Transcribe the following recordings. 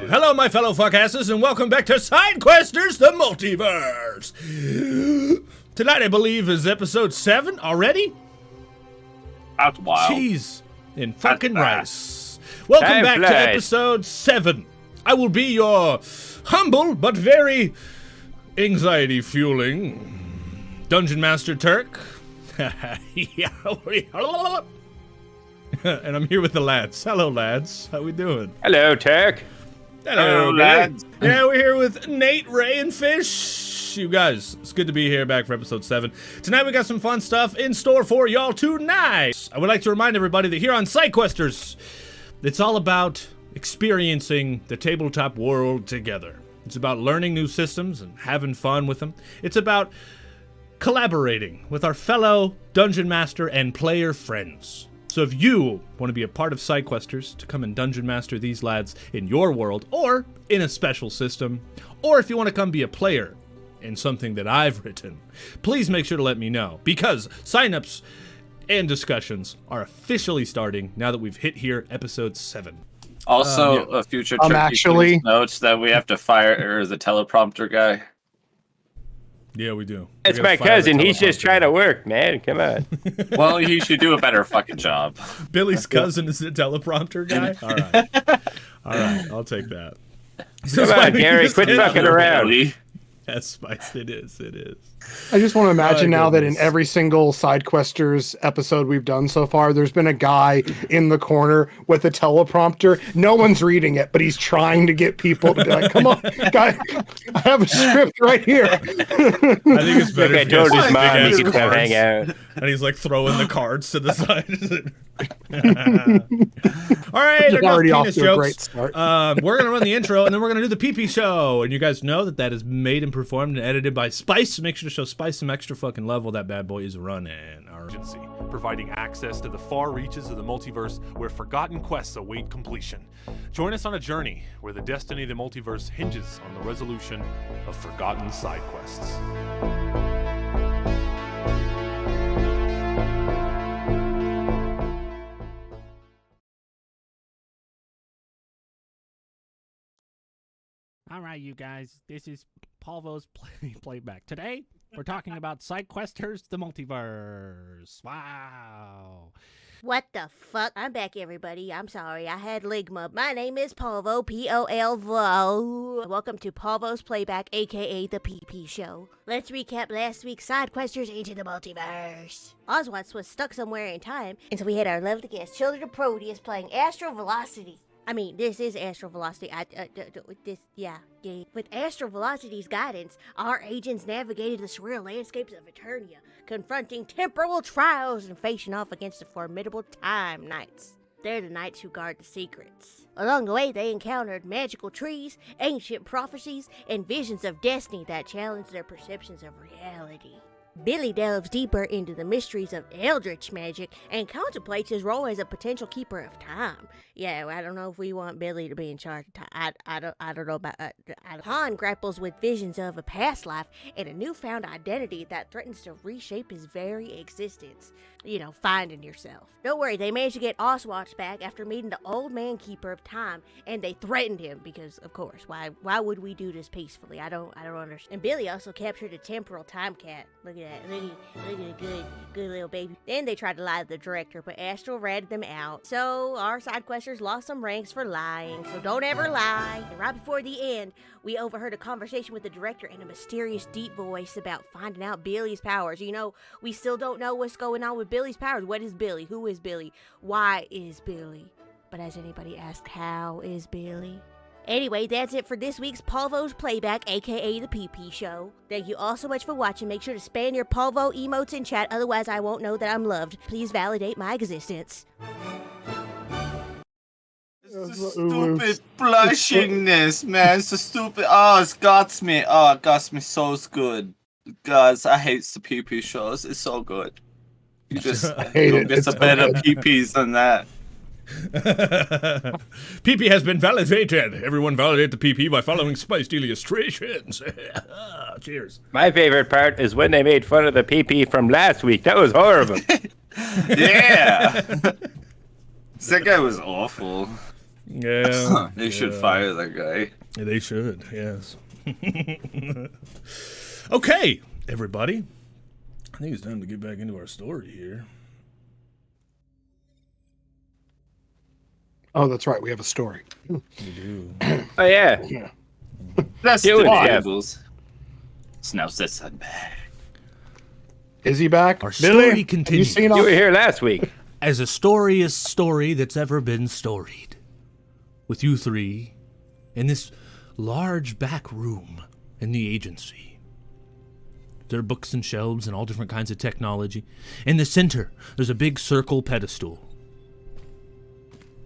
Hello, my fellow fuckasses, and welcome back to Sidequesters the Multiverse. Tonight, I believe, is episode 7 already? That's wild. Cheese and fucking rice. Welcome back to episode 7. I will be your humble but very anxiety-fueling Dungeon Master Turk. And I'm here with the lads. Hello, lads. How we doing? Hello, Turk. Hello, lads. Yeah, we're here with Nate, Ray, and Fish. You guys, it's good to be here back for episode 7. Tonight we got some fun stuff in store for y'all tonight. I would like to remind everybody that here on Sidequesters, it's all about experiencing the tabletop world together. It's about learning new systems and having fun with them. It's about collaborating with our fellow Dungeon Master and player friends. So if you want to be a part of Sidequesters to come and Dungeon Master these lads in your world, or in a special system, or if you want to come be a player in something that I've written, please make sure to let me know, because signups and discussions are officially starting now that we've hit here episode 7. Also, a future turkey actually notes that we have to fire the teleprompter guy. Yeah, we do. It's my cousin. He's just trying to work, man. Come on. Well, he should do a better fucking job. Billy's cousin is the teleprompter guy? All right. All right, I'll take that. Come on, Gary. Quit fucking around. Yes, Spice, it is. It is. I just want to imagine now that in every single Sidequesters episode we've done so far, there's been a guy in the corner with a teleprompter. No one's reading it, but he's trying to get people to be like, come on, guy, I have a script right here. I think it's better I told his mom he could come hang out. And he's like throwing the cards to the side. All right, You're already off to jokes. a great start. We're going to run the intro, and then we're going to do the PP show. And you guys know that is made and performed and edited by Spice. Make sure to show Spice some extra fucking love while that bad boy is running. Our agency, providing access to the far reaches of the multiverse where forgotten quests await completion. Join us on a journey where the destiny of the multiverse hinges on the resolution of forgotten side quests. All right, you guys, this is Polvo's playback. Today, we're talking about Sidequesters the Multiverse. Wow. What the fuck? I'm back, everybody. I'm sorry, I had ligma. My name is Polvo, P-O-L-V-O. Welcome to Polvo's Playback, a.k.a. the PP Show. Let's recap last week's Sidequesters into the Multiverse. Ozwatts was stuck somewhere in time, and so we had our lovely guest, Children of Proteus, playing Astral Velocity. I mean, this is Astral Velocity. With Astral Velocity's guidance, our agents navigated the surreal landscapes of Eternia, confronting temporal trials and facing off against the formidable Time Knights. They're the knights who guard the secrets. Along the way, they encountered magical trees, ancient prophecies, and visions of destiny that challenged their perceptions of reality. Billy delves deeper into the mysteries of eldritch magic and contemplates his role as a potential keeper of time. Yeah, I don't know if we want Billy to be in charge of time. I don't know about... Han grapples with visions of a past life and a newfound identity that threatens to reshape his very existence. You know, finding yourself. Don't worry, they managed to get Ozwatts back after meeting the old man keeper of time, and they threatened him because, of course, why would we do this peacefully? I don't understand. And Billy also captured a temporal time cat. Look at that. Look at the good little baby. Then they tried to lie to the director, but Astral ratted them out. So our Sidequesters lost some ranks for lying, so don't ever lie. And right before the end, we overheard a conversation with the director in a mysterious deep voice about finding out Billy's powers. You know, we still don't know what's going on with Billy's powers. What is Billy? Who is Billy? Why is Billy? But has anybody asked how is Billy? Anyway, that's it for this week's Polvo's Playback, aka the PP Show. Thank you all so much for watching. Make sure to spam your Polvo emotes in chat, otherwise I won't know that I'm loved. Please validate my existence. It's the stupid blushingness, man. It's the stupid. Oh, it got me. Oh, it got me so good. Guys, I hate the PP shows. It's so good. You just get some better PPs than that. PP has been validated. Everyone validate the PP by following Spicedeliastrations. Cheers. My favorite part is when they made fun of the PP from last week. That was horrible. Yeah. That guy was awful. Yeah. They should fire that guy. They should, yes. Okay, everybody. I think it's time to get back into our story here. Oh, that's right. We have a story. We do. Oh, yeah. That's Do the it, Jeff. Eagles. Snow says I'm back. Is he back? Our Billy, story have you continues. seen You all- were here last week. As a story that's ever been storied. With you three in this large back room in the agency. There are books and shelves and all different kinds of technology. In the center, there's a big circle pedestal.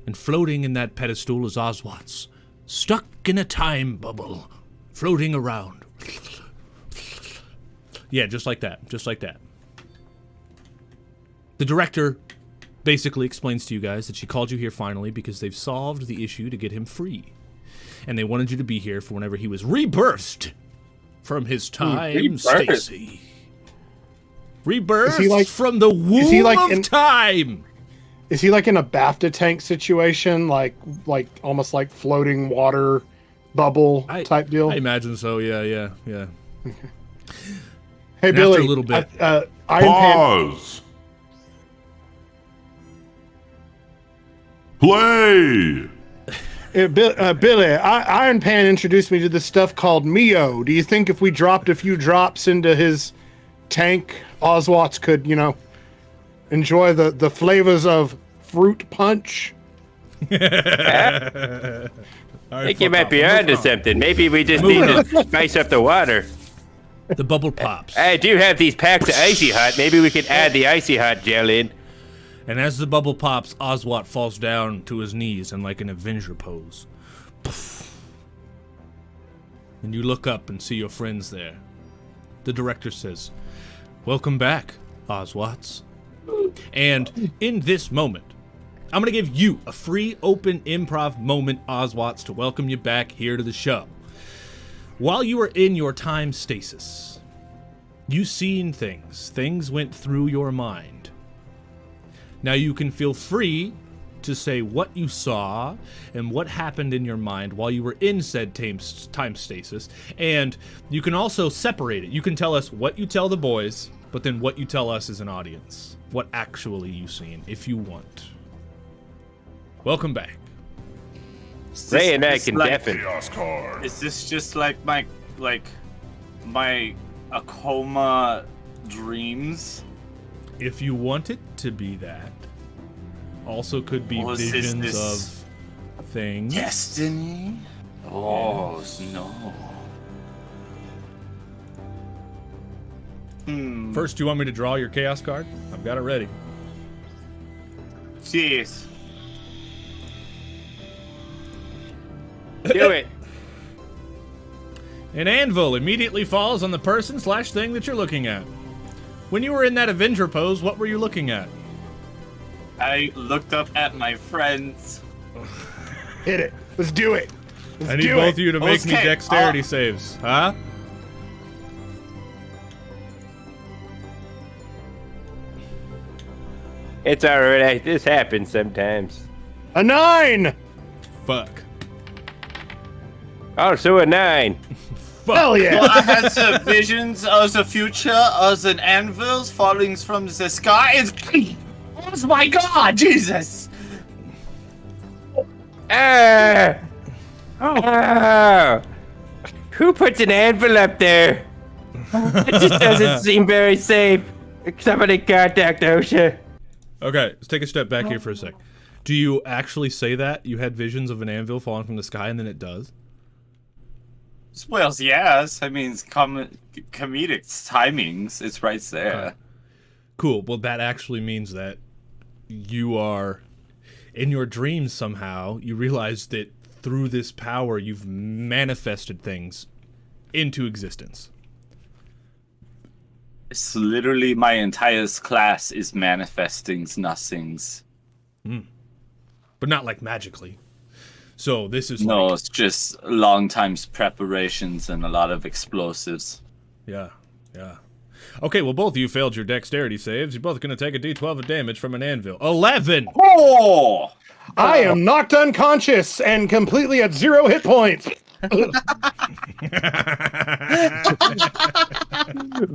And floating in that pedestal is Ozwatts, stuck in a time bubble, floating around. Yeah, just like that, just like that. The director basically explains to you guys that she called you here finally because they've solved the issue to get him free. And they wanted you to be here for whenever he was rebirthed from his time Rebirthed? Stacy. Rebirthed Is he like- from the womb he like of in- time. Is he like in a BAFTA tank situation, like almost like floating water bubble type deal? I imagine so, yeah. Hey, And Billy. after a little bit- Iron Pan. Pause. Play. Billy, Iron Pan introduced me to this stuff called Mio. Do you think if we dropped a few drops into his tank, Ozwatts could, enjoy the flavors of fruit punch? I think you might be onto something. Maybe we just need to spice up the water. The bubble pops. I do have these packs of Icy Hot. Maybe we could add the Icy Hot gel in. And as the bubble pops, Ozwatt falls down to his knees in like an Avenger pose. Poof. And you look up and see your friends there. The director says, "Welcome back, Ozwatts." And in this moment, I'm going to give you a free open improv moment, Ozwatts, to welcome you back here to the show. While you were in your time stasis, you seen things. Things went through your mind. Now you can feel free to say what you saw and what happened in your mind while you were in said time stasis, and you can also separate it. You can tell us what you tell the boys, but then what you tell us as an audience. What actually you seen, if you want. Welcome back. Ray and I can deafen. Chaos card. Is this just like my Akoma dreams? If you want it to be that. Also could be Or is visions this of things. Destiny? Oh, no. First, do you want me to draw your chaos card? I've got it ready. Jeez. Do it. An anvil immediately falls on the person/thing that you're looking at. When you were in that Avenger pose, what were you looking at? I looked up at my friends. Hit it. Let's do it. I need both of you to make me Okay, dexterity saves. Huh? It's alright. This happens sometimes. A 9. Fuck. Also a 9. Hell yeah. I had some visions of the future as an anvil falling from the sky. Oh my god, Jesus! Ah! Oh! Who puts an anvil up there? It just doesn't seem very safe. Somebody contact OSHA. Okay, let's take a step back here for a sec. Do you actually say that? You had visions of an anvil falling from the sky and then it does? Well, yes. I mean, it's comedic timings. It's right there. Okay. Cool. Well, that actually means that you are, in your dreams somehow, you realize that through this power, you've manifested things into existence. It's literally my entire class is manifesting nothings. But not like magically. So this is No, like, it's just long times preparations and a lot of explosives. yeah. Okay, well, both of you failed your dexterity saves. You're both going to take a d12 of damage from an anvil. 11! Oh! I am knocked unconscious and completely at 0 hit points.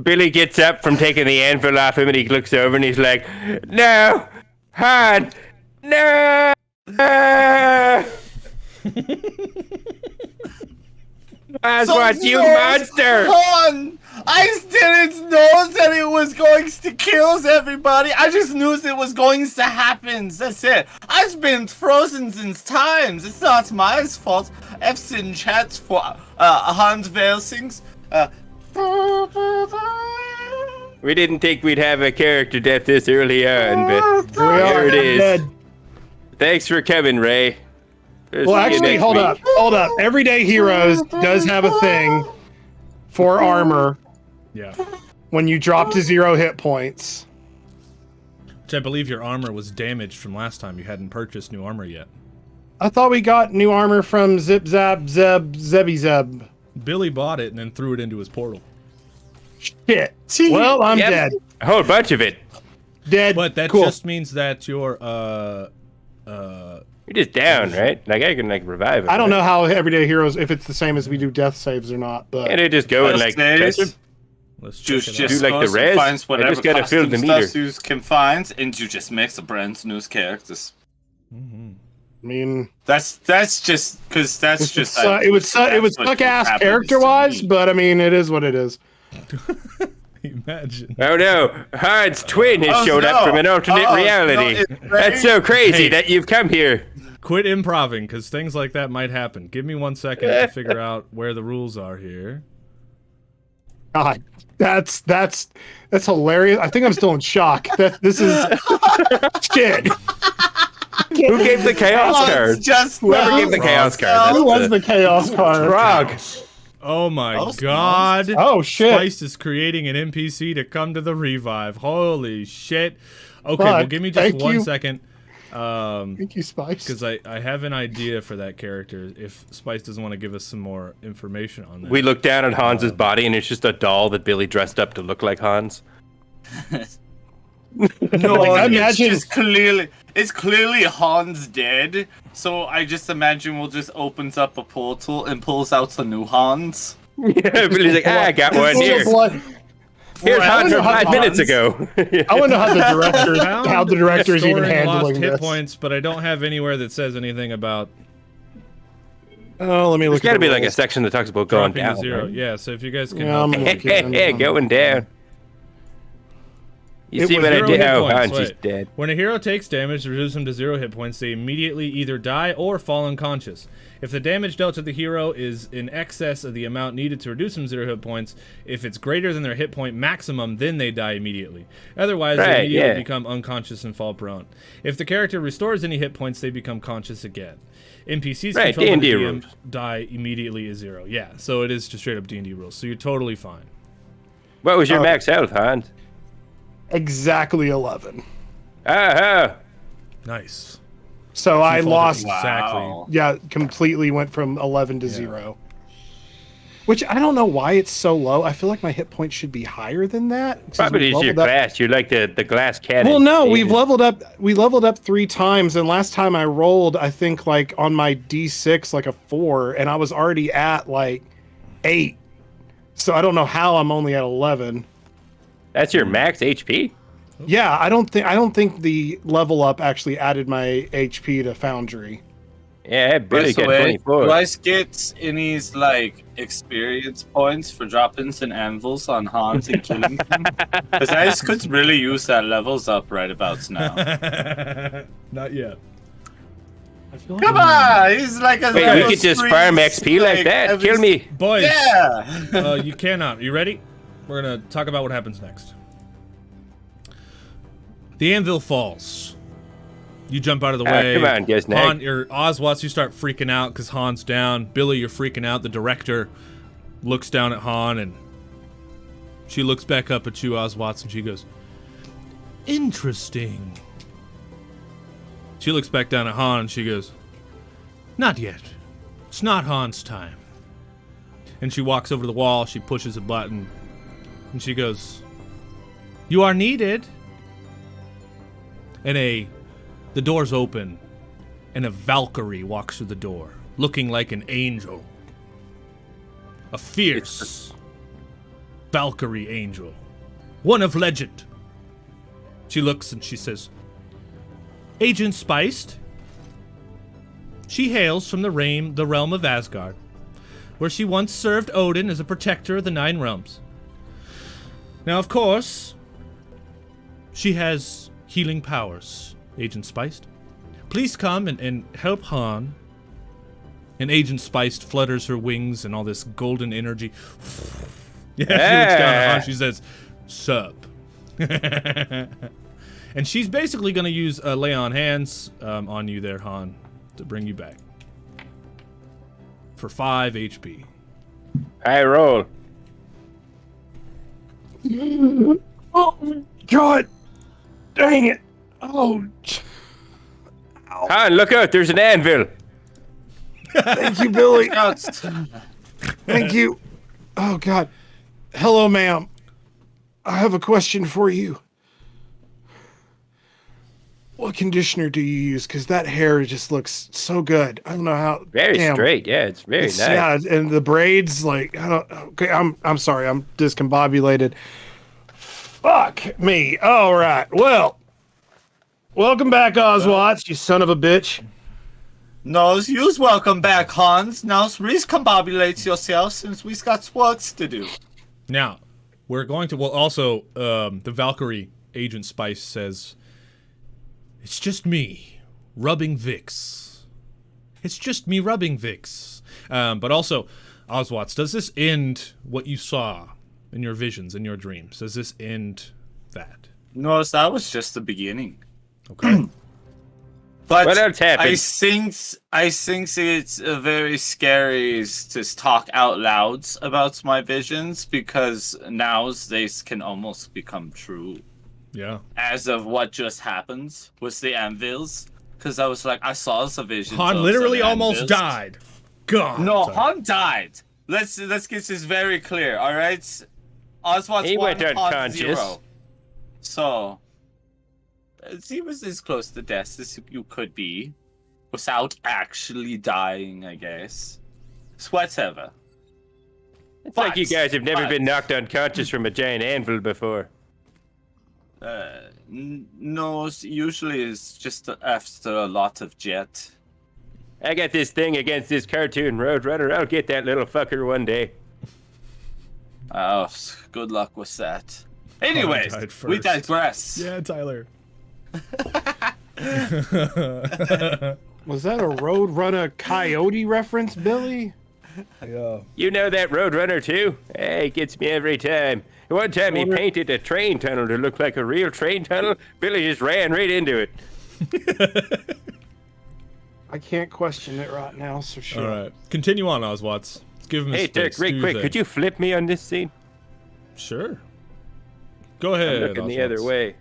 Billy gets up from taking the anvil off him and he looks over and he's like, no, Han, no. Ozwatts, you monster! Han! I didn't know that it was going to kill everybody. I just knew it was going to happen. That's it. I've been frozen since times. It's not my fault. I've seen chats for Han's versing's. We didn't think we'd have a character death this early on, but here it is. Dead. Thanks for coming, Ray. Well, actually, hold up. Everyday Heroes does have a thing for armor. Yeah. When you drop to 0 hit points. Which I believe your armor was damaged from last time. You hadn't purchased new armor yet. I thought we got new armor from Zip Zap Zeb Zebby Zeb. Billy bought it and then threw it into his portal. Shit. Well, I'm dead. A whole bunch of it. Dead. But that cool. just means that you're You're just down, right? Like I can like revive it. I don't know how Everyday Heroes, if it's the same as we do death saves or not, but And they just go and like let's check Just it out. Do like the res? finds I whatever just gotta fill the costume meter. stuff you can find, and you just make a brand new characters. Mm-hmm. I mean, That's just because that's just like, it would suck ass character wise, but I mean, it is what it is. Imagine. Oh no, Han's twin has Oh, showed up no. from an alternate Oh, reality. no, it's That's so crazy Hey. that you've come here. Quit improving, because things like that might happen. Give me 1 second to figure out where the rules are here. God, that's hilarious. I think I'm still in shock. This is shit. Who gave the chaos card? Just Whoever gave the chaos card. Who That's was the chaos card? Frog. Oh my Oh, god. Oh shit. Spice is creating an NPC to come to the revive. Holy shit. Okay, well, Fuck, give me just thank 1 you. second. Thank you, Spice. Because I have an idea for that character if Spice doesn't want to give us some more information on that. We look down at Hans's body and it's just a doll that Billy dressed up to look like Hans. No, Like, it's imagine- just clearly Han's dead. So I just imagine we'll just opens up a portal and pulls out a new Hans. Yeah, Billy's like, I got one here. Here's Right, Hans from I 5 minutes ago. I want to know how the director is even Restoring lost handling hit this. points, but I don't have anywhere that says anything about Oh, let me There's look. got to at be the like a rules. section that talks about going dropping down. to 0. right? Yeah, so if you guys can Yeah, help. I'm looking. Going down. You It see was what I 0 did? hit Oh, points, Hans is wait. dead. When a hero takes damage to reduce them to 0 hit points, they immediately either die or fall unconscious. If the damage dealt to the hero is in excess of the amount needed to reduce them 0 hit points, if it's greater than their hit point maximum, then they die immediately. Otherwise, they Right, immediately yeah. become unconscious and fall prone. If the character restores any hit points, they become conscious again. NPCs Right, controlled by the D&D DM rules. die immediately is 0. Yeah, so it is just straight up D&D rules. So you're totally fine. What was your max health, Hans? Exactly 11. Oh, Nice. So I lost. Exactly. Wow. Yeah, completely went from 11 to 0. Which I don't know why it's so low. I feel like my hit points should be higher than that. since probably we've is your leveled up- class. You're like the glass cannon. Well, no, we've David. leveled up. We leveled up 3 times, and last time I rolled, I think like on my D6 like a 4, and I was already at like 8. So I don't know how I'm only at 11. That's your max HP? Yeah, I don't think the level up actually added my HP to Foundry. Yeah, Billy got Do 24. I get any like experience points for droppings and anvils on Hans and killing them? Because I just could really use that levels up right about now. Not yet. Come on, he's like a Wait, little we could just street farm XP like that? every- Kill me. Boys, Yeah. you cannot. You ready? We're going to talk about what happens next. The anvil falls. You jump out of the way. Come on, guys, Nag. Han, your Ozwatts, you start freaking out because Han's down. Billy, you're freaking out. The director looks down at Han and she looks back up at you, Ozwatts, and she goes, "Interesting." She looks back down at Han and she goes, "Not yet. It's not Han's time." And she walks over to the wall, she pushes a button, and she goes, You are needed. And the doors open, and a Valkyrie walks through the door, looking like an angel. A fierce Valkyrie angel. One of legend. She looks and she says, Agent Spiced. She hails from the realm of Asgard, where she once served Odin as a protector of the 9 realms. Now, of course, she has healing powers, Agent Spiced. Please come and help Han. And Agent Spiced flutters her wings and all this golden energy. Yeah, she looks down at Han. She says, Sup. And she's basically going to use lay on hands on you there, Han, to bring you back. For 5 HP. I roll. Oh, God. Dang it. Oh. Han, look out, there's an anvil. Thank you, Billy. Thank you. Oh, God. Hello, ma'am. I have a question for you. What conditioner do you use? Because that hair just looks so good. I don't know how. Very straight, yeah, it's very nice. Yeah, and the braids, like, I don't. Okay, I'm sorry, I'm discombobulated. Fuck me. All right. Well, welcome back, Ozwatts, you son of a bitch. No, you's welcome back, Hans. Now, recombobulate yourself since we've got works to do. Now, we're going to. Well, also, the Valkyrie Agent Spice says, It's just me, rubbing Vicks. It's just me rubbing Vicks. But also, Ozwatts, does this end what you saw in your visions, in your dreams? Does this end that? No, that was just the beginning. Okay. But what else happened? I think it's very scary to talk out loud about my visions because now they can almost become true. Yeah. As of what just happened with the anvils, because I was like, I saw the vision. Han literally almost died. God. No, Han died. Let's get this very clear. All right. Ozwatts he went unconscious. 0. So he was as close to death as you could be, without actually dying, I guess. It's whatever. It's like you guys have never been knocked unconscious from a giant anvil before. No, usually it's just after a lot of jet. I got this thing against this cartoon Roadrunner. I'll get that little fucker one day. Oh, good luck with that. Anyways, we digress. Yeah, Tyler. Was that a Roadrunner Coyote reference, Billy? Yeah. You know that Roadrunner too? Hey, it gets me every time. One time he painted a train tunnel to look like a real train tunnel. Billy just ran right into it. I can't question it right now, so sure. All right. Continue on, Ozwatts. Let's give him his Hey, Dirk, real quick, could you flip me on this scene? Sure. Go ahead. I'm looking the other way.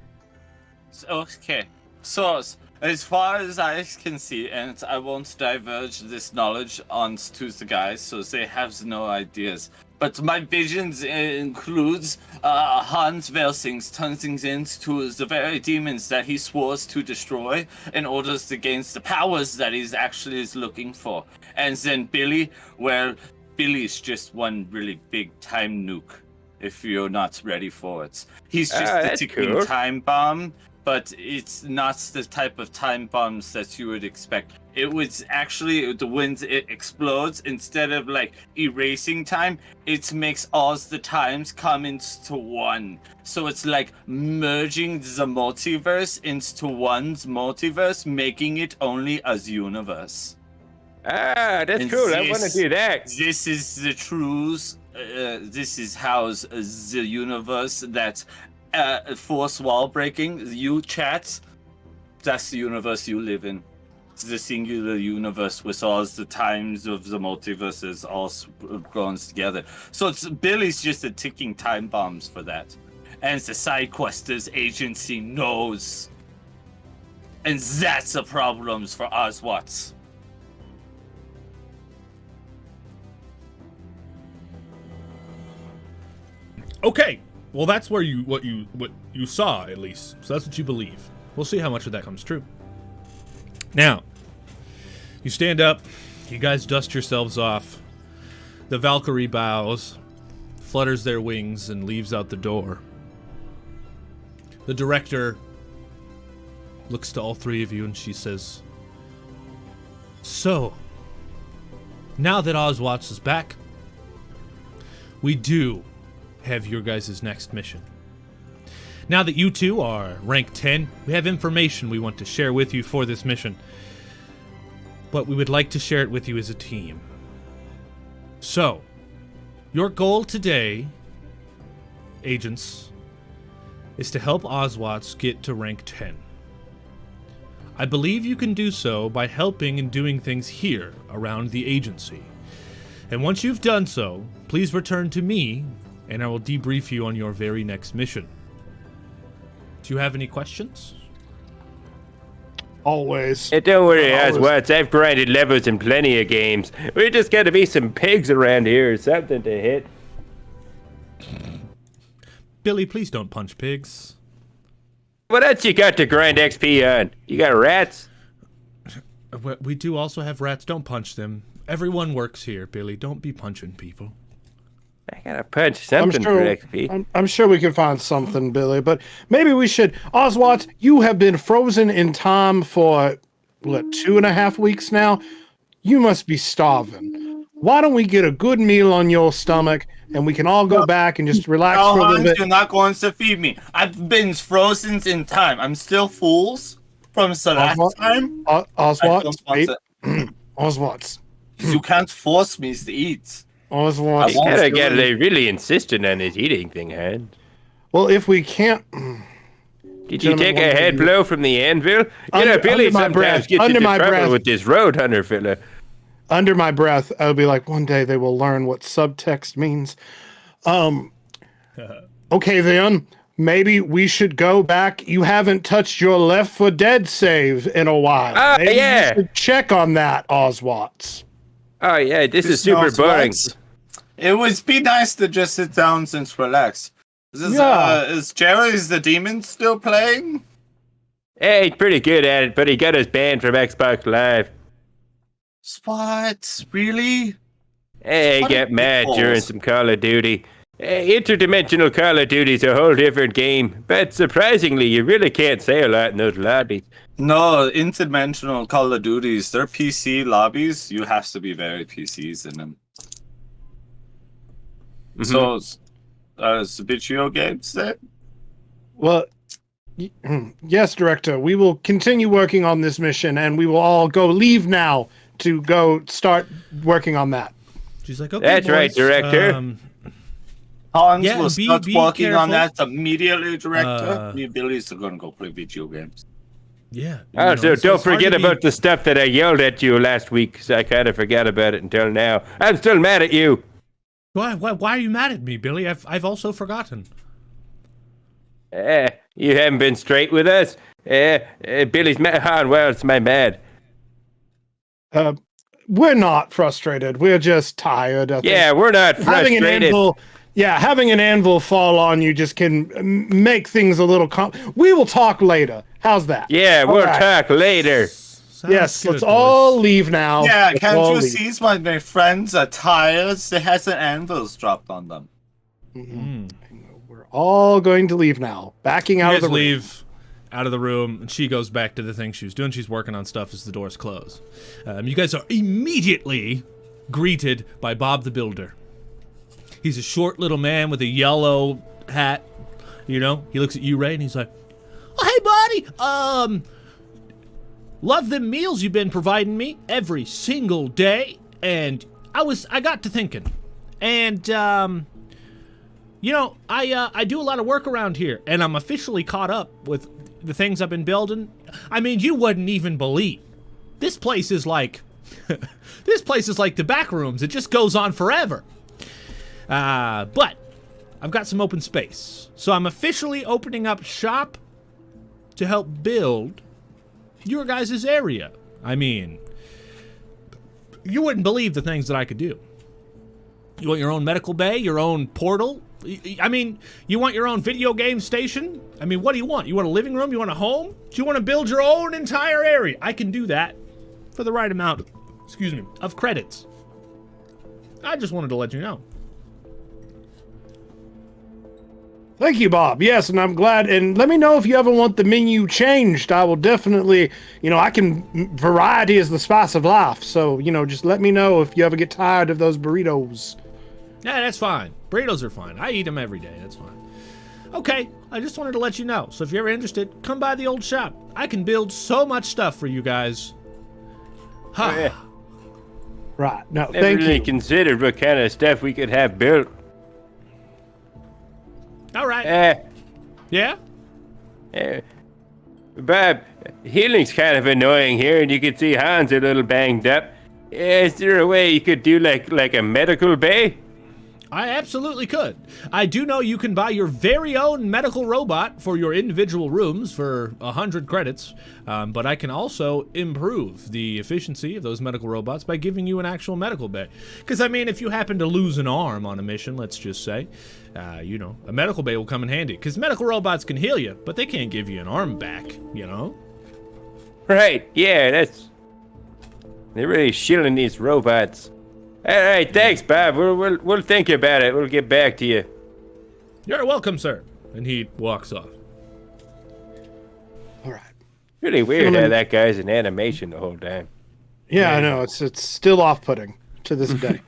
Okay. So, as far as I can see, and I won't diverge this knowledge onto the guys, so they have no ideas. But my visions includes Hans Velsings turning into the very demons that he swore to destroy in order to gain the powers that he actually is looking for. And then Billy, well, Billy's just one really big time nuke, if you're not ready for it. He's just a ticking time bomb, but it's not the type of time bombs that you would expect. It was actually, when it explodes, instead of like erasing time, it makes all the times come into one. So it's like merging the multiverse into one's multiverse, making it only as universe. Ah, that's cool. I want to do that. This is the truth. This is how the universe that force wall breaking, you chat, that's the universe you live in. It's the singular universe with all the times of the multiverses all grown together. So Billy's just a ticking time bombs for that. And the Sidequesters agency knows. And that's the problems for Ozwatts. Okay. Well, that's where what you saw, at least. So that's what you believe. We'll see how much of that comes true. Now, you stand up. You guys dust yourselves off. The Valkyrie bows, flutters their wings, and leaves out the door. The director looks to all three of you and she says, "So, now that Ozwatts is back, we do have your guys' next mission. Now that you two are rank 10, we have information we want to share with you for this mission. But we would like to share it with you as a team. So, your goal today, agents, is to help Ozwatts get to rank 10. I believe you can do so by helping and doing things here around the agency. And once you've done so, please return to me, and I will debrief you on your very next mission. Do you have any questions?" Always. Hey, don't worry, Always. Ozwatts. I've grinded levels in plenty of games. We just gotta be some pigs around here or something to hit. Billy, please don't punch pigs. What else you got to grind XP on? You got rats? We do also have rats. Don't punch them. Everyone works here, Billy. Don't be punching people. I gotta punch something for XP. I'm sure we can find something, Billy, but maybe we should. Ozwatts, you have been frozen in time for, 2.5 weeks now? You must be starving. Why don't we get a good meal on your stomach and we can all go back and just relax for a little bit? You're not going to feed me. I've been frozen in time. I'm still fools from the last time. Ozwatts, wait. Ozwatts. You can't force me to eat. Ozwatts. You gotta get really insistent on his eating thing, huh? Well, if we can't... Did you take a head blow from the anvil? Billy sometimes gets into trouble with this road hunter fella. Under my breath, I would be like, one day they will learn what subtext means. Okay, then. Maybe we should go back. You haven't touched your Left 4 Dead save in a while. Maybe yeah. you should check on that, Ozwatts. Oh, yeah, this is super boring. It would be nice to just sit down and relax. Is Jerry's the Demon still playing? Yeah, he's pretty good at it, but he got us banned from Xbox Live. What? Really? Hey, he got mad during some Call of Duty. Interdimensional Call of Duty's a whole different game, but surprisingly, you really can't say a lot in those lobbies. No, interdimensional Call of Duties, they're PC lobbies. You have to be very PCs in them. Mm-hmm. So, it's the video games then? Well, yes, Director. We will continue working on this mission, and we will all leave now to go start working on that. She's like, okay, that's boys, right, Director. Hans will start working on careful. that immediately, Director. Me and Billy's going to go play video games. Yeah. So don't forget about the stuff that I yelled at you last week, because I kind of forgot about it until now. I'm still mad at you. Why are you mad at me, Billy? I've also forgotten. You haven't been straight with us. Billy's mad. Well, it's my bad. We're not frustrated. We're just tired. Yeah, we're not frustrated. Having an anvil fall on you just can make things a little we will talk later. How's that? Yeah, we'll talk later. Yes, let's all leave now. Yeah, can't you see my friends are tired? They have some anvils dropped on them. Mm-hmm. We're all going to leave now. Backing out of the room. Leave out of the room, and she goes back to the thing she was doing. She's working on stuff as the doors close. You guys are immediately greeted by Bob the Builder. He's a short little man with a yellow hat. You know, he looks at you, Ray, and he's like, "Oh, hey, buddy. Love them meals you've been providing me every single day." And I got to thinking, and you know, I do a lot of work around here, and I'm officially caught up with the things I've been building. I mean, you wouldn't even believe. This place is like the back rooms. It just goes on forever. But I've got some open space, so I'm officially opening up shop to help build your guys' area. I mean, you wouldn't believe the things that I could do. You want your own medical bay, your own portal, I mean, you want your own video game station? I mean, what do you want? You want a living room? You want a home? Do you want to build your own entire area? I can do that for the right amount, of credits. I just wanted to let you know. Thank you, Bob. Yes, and I'm glad. And let me know if you ever want the menu changed. I will definitely, variety is the spice of life. So, just let me know if you ever get tired of those burritos. Yeah, that's fine. Burritos are fine. I eat them every day. That's fine. Okay, I just wanted to let you know. So if you're ever interested, come by the old shop. I can build so much stuff for you guys. Huh. Oh, yeah. Right. No, Never thank really you. considered what kind of stuff we could have built. All right. Yeah? Bob, healing's kind of annoying here, and you can see Hans a little banged up. Is there a way you could do like a medical bay? I absolutely could. I do know you can buy your very own medical robot for your individual rooms for 100 credits, but I can also improve the efficiency of those medical robots by giving you an actual medical bay. Because, I mean, if you happen to lose an arm on a mission, let's just say, a medical bay will come in handy. Because medical robots can heal you, but they can't give you an arm back, Right, yeah, they're really shilling these robots. All right, thanks, Bob. We'll think about it. We'll get back to you. You're welcome, sir. And he walks off. All right. Really weird how that guy's in animation the whole time. Yeah, I know. It's still off-putting to this day.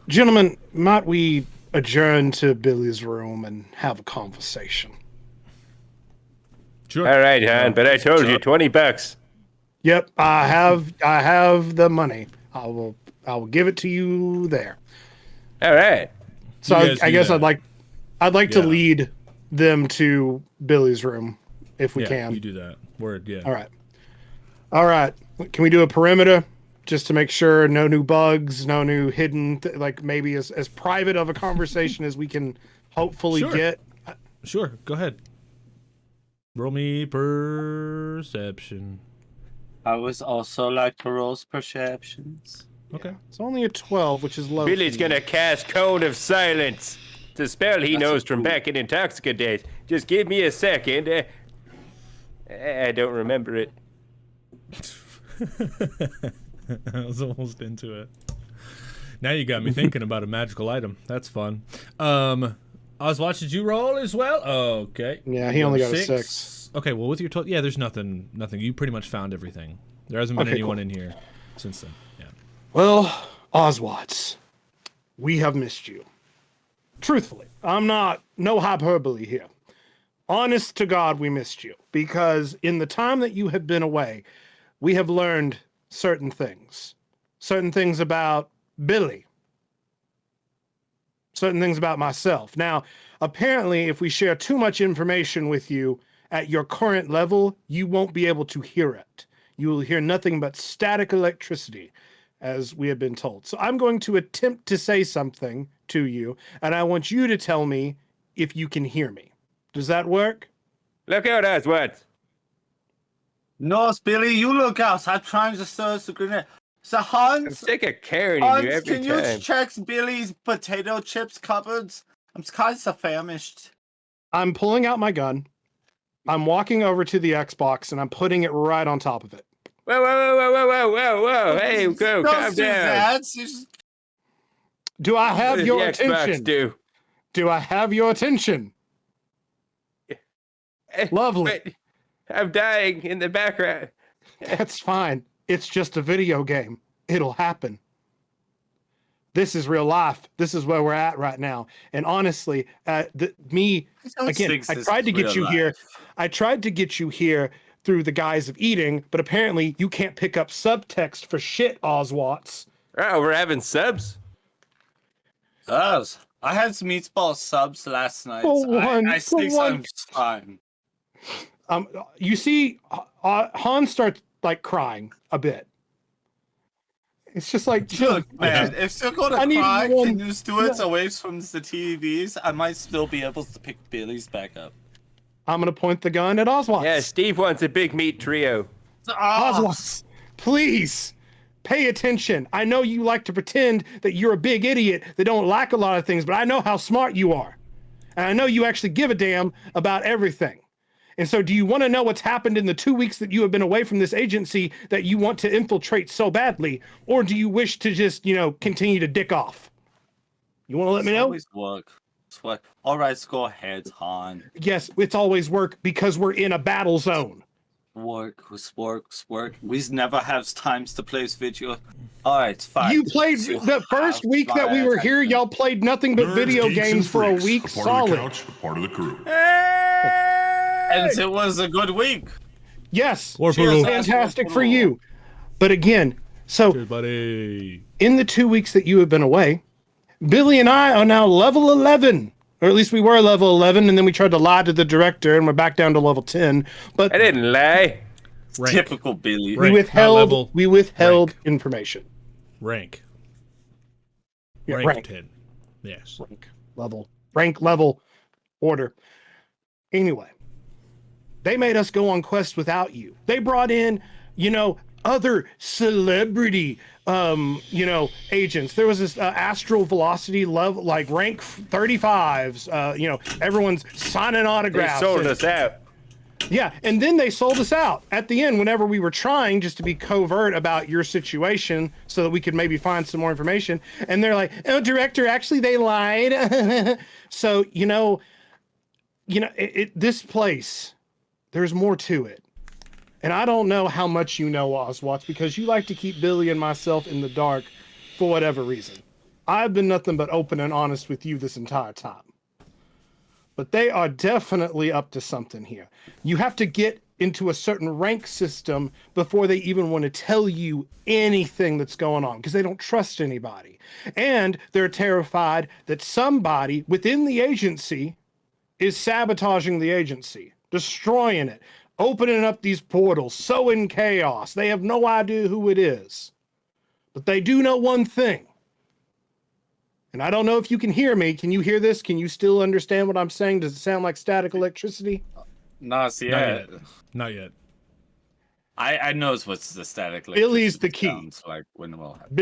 Gentlemen, might we adjourn to Billy's room and have a conversation? Sure. All right, Han, but I told you, $20. Yep, I have the money. I will give it to you there. All right. So You I guess that. I'd like to lead them to Billy's room if we Yeah, can. you do that. Word, yeah. All right. Can we do a perimeter just to make sure no new bugs, no new hidden, maybe as private of a conversation as we can hopefully Sure. get? Sure, go ahead. Roll me perception. I was also like to roll perceptions. Okay. It's only a 12, which is low. Billy's for you. gonna cast Cone of Silence. It's a spell he knows from back in Intoxica days. Just give me a second. I don't remember it. I was almost into it. Now you got me thinking about a magical item. That's fun. Ozwatts, did you roll as well? Okay. Yeah, he only got a 6. Okay, well with your 12, yeah, there's nothing. You pretty much found everything. There hasn't been anyone cool. in here since then. Yeah. Well, Ozwatts, we have missed you. Truthfully, I'm not, no hyperbole here. Honest to God, we missed you. Because in the time that you have been away, we have learned certain things. Certain things about Billy. Certain things about myself. Now, apparently, if we share too much information with you at your current level, you won't be able to hear it. You will hear nothing but static electricity, as we have been told. So I'm going to attempt to say something to you, and I want you to tell me if you can hear me. Does that work? Look out, Ozwatts. No, Billy, you look out. I'm trying to search the grenade. So I'm Hans, sick of carrying you every can you time. check Billy's potato chips cupboards? I'm kind of famished. I'm pulling out my gun. I'm walking over to the Xbox, and I'm putting it right on top of it. Whoa. Hey, go, Don't calm do down. that. You just- Do I have What does your the Xbox attention? do? Do I have your attention? Lovely. Wait, I'm dying in the background. That's fine. It's just a video game. It'll happen. This is real life. This is where we're at right now. And honestly, me, again, I tried to get you here. I tried to get you here through the guise of eating, but apparently you can't pick up subtext for shit, Ozwatts. Oh, we're having subs? I had some meatball subs last night. I think I'm fine. You see, Hans starts crying a bit. It's just like, Look, man, if you're gonna I need cry, one- can you do it away from the TVs? I might still be able to pick Billy's back up. I'm gonna point the gun at Ozwatts. Yeah, Steve wants a big meat trio. Ah, Ozwatts, please pay attention. I know you like to pretend that you're a big idiot that don't like a lot of things, but I know how smart you are. And I know you actually give a damn about everything. And so do you want to know what's happened in the 2 weeks that you have been away from this agency that you want to infiltrate so badly? Or do you wish to just, continue to dick off? You want to let me know? Always work. It's what. All right, go ahead, Han. Yes, it's always work because we're in a battle zone. Work. We never have times to play this video. All right, fine. You played the first week that we were here. Y'all played nothing but video games for a week solid. Part of the crew. And it was a good week. Yes, Cheers, fantastic for you. But again, so Cheers, buddy. In the 2 weeks that you have been away, Billy and I are now level 11. Or at least we were level 11, and then we tried to lie to the director, and we're back down to level 10. But I didn't lie. Rank. Typical Billy. Rank, we withheld rank. information. Rank. Yeah, rank 10. Yes. Rank level order. Anyway, they made us go on quests without you. They brought in, other celebrity agents. There was this astral velocity level, like rank 35s. Everyone's signing autographs. They sold us out. Yeah, and then they sold us out at the end whenever we were trying just to be covert about your situation so that we could maybe find some more information. And they're like, "Oh, director, actually they lied." So, this place, there's more to it. And I don't know how much you know, Ozwatts, because you like to keep Billy and myself in the dark for whatever reason. I've been nothing but open and honest with you this entire time. But they are definitely up to something here. You have to get into a certain rank system before they even want to tell you anything that's going on, because they don't trust anybody. And they're terrified that somebody within the agency is sabotaging the agency, destroying it, opening up these portals, sowing chaos. They have no idea who it is. But they do know one thing. And I don't know if you can hear me. Can you hear this? Can you still understand what I'm saying? Does it sound like static electricity? Not yet. Not yet. I knows what's the static. Billy's the key. Sounds like when it will happen.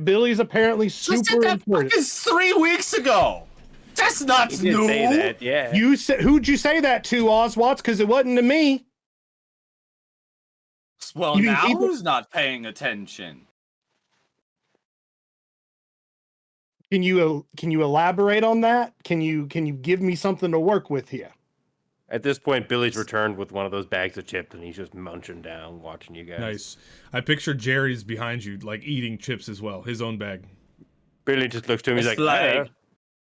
Billy's apparently super important. It's 3 weeks ago. That's not You new. didn't say that, yeah. Who'd you say that to, Ozwatts? Because it wasn't to me. Well, You mean now people- who's not paying attention? Can you elaborate on that? Can you give me something to work with here? At this point, Billy's returned with one of those bags of chips, and he's just munching down, watching you guys. Nice. I picture Jerry's behind you, like eating chips as well. His own bag. Billy just looks to him. He's It's like,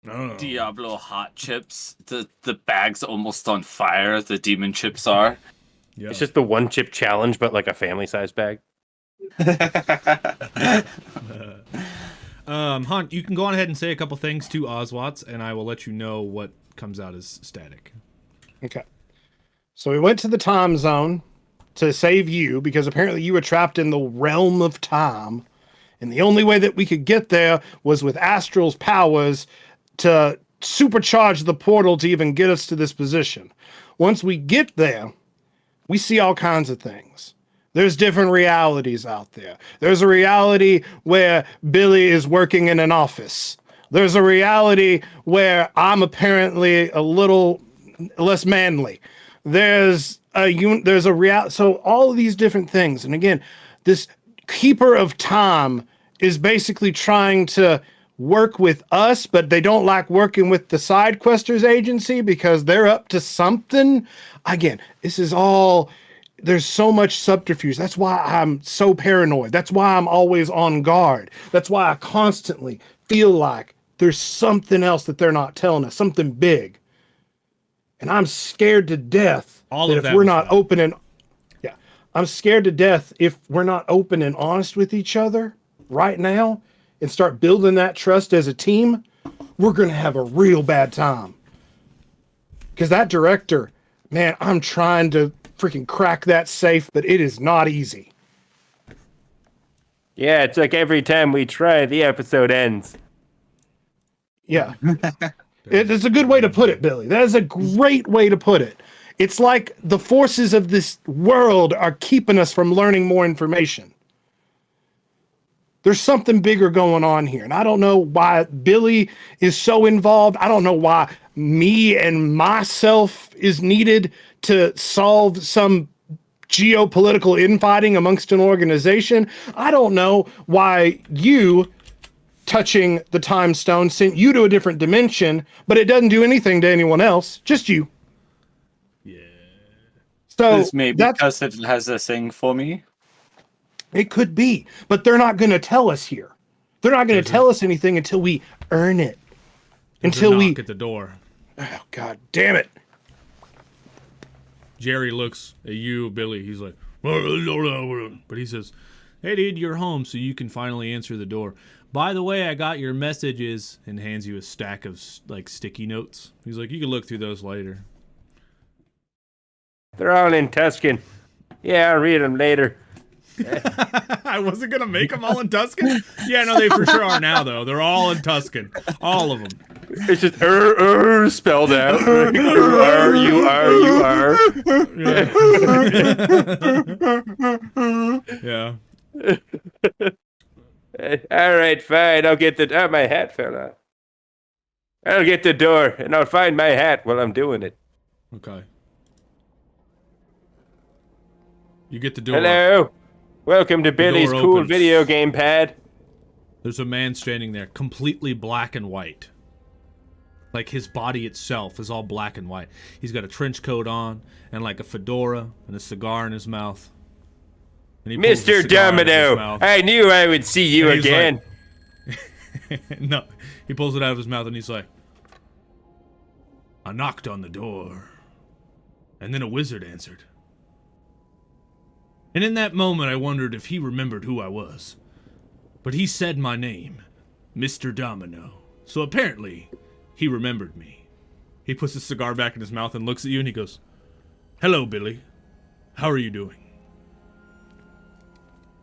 Oh. Diablo hot chips. The bag's almost on fire. The demon chips are. Yeah. It's just the one chip challenge, but like a family-sized bag. Han, you can go on ahead and say a couple things to Ozwatts, and I will let you know what comes out as static. Okay. So we went to the time zone to save you because apparently you were trapped in the realm of time. And the only way that we could get there was with Astral's powers to supercharge the portal to even get us to this position. Once we get there, we see all kinds of things. There's different realities out there. There's a reality where Billy is working in an office. There's a reality where I'm apparently a little less manly. There's a reality. So all of these different things. And again, this keeper of time is basically trying to work with us, but they don't like working with the Sidequesters agency because they're up to something. Again, this is all, there's so much subterfuge. That's why I'm so paranoid. That's why I'm always on guard. That's why I constantly feel like there's something else that they're not telling us, something big. And I'm scared to death that if we're not open and I'm scared to death if we're not open and honest with each other right now and start building that trust as a team, we're going to have a real bad time. Because that director, man, I'm trying to freaking crack that safe, but it is not easy. Yeah, it's like every time we try, the episode ends. Yeah. It's a good way to put it, Billy. That is a great way to put it. It's like the forces of this world are keeping us from learning more information. There's something bigger going on here. And I don't know why Billy is so involved. I don't know why me and myself is needed to solve some geopolitical infighting amongst an organization. I don't know why you touching the time stone sent you to a different dimension, but it doesn't do anything to anyone else, just you. Yeah. So This may be because it has a thing for me. It could be, but they're not going to tell us here. They're not going to tell us anything until we earn it. Until we knock at the door. Oh, God damn it. Jerry looks at you, Billy. He's like, but he says, "Hey, dude, you're home, so you can finally answer the door. By the way, I got your messages," and hands you a stack of like sticky notes. He's like, "You can look through those later." They're all in Tuscan. Yeah, I'll read them later. I wasn't gonna make them all in Tuscan. Yeah, no, they for sure are now though. They're all in Tuscan, all of them. It's just spelled out. You are. Yeah. All right, fine. I'll get the. Oh, my hat fell off. I'll get the door, and I'll find my hat while I'm doing it. Okay. You get the door. Hello. Welcome to Billy's door cool opens. video game pad. There's a man standing there, completely black and white. Like his body itself is all black and white. He's got a trench coat on, and like a fedora, and a cigar in his mouth. And he pulls the Mr. cigar out of his Domino, mouth. I knew I would see you And he's again. No, he pulls it out of his mouth and he's like, "I knocked on the door, and then a wizard answered. And in that moment, I wondered if he remembered who I was. But he said my name, Mr. Domino. So apparently, he remembered me." He puts his cigar back in his mouth and looks at you and he goes, "Hello, Billy. How are you doing?"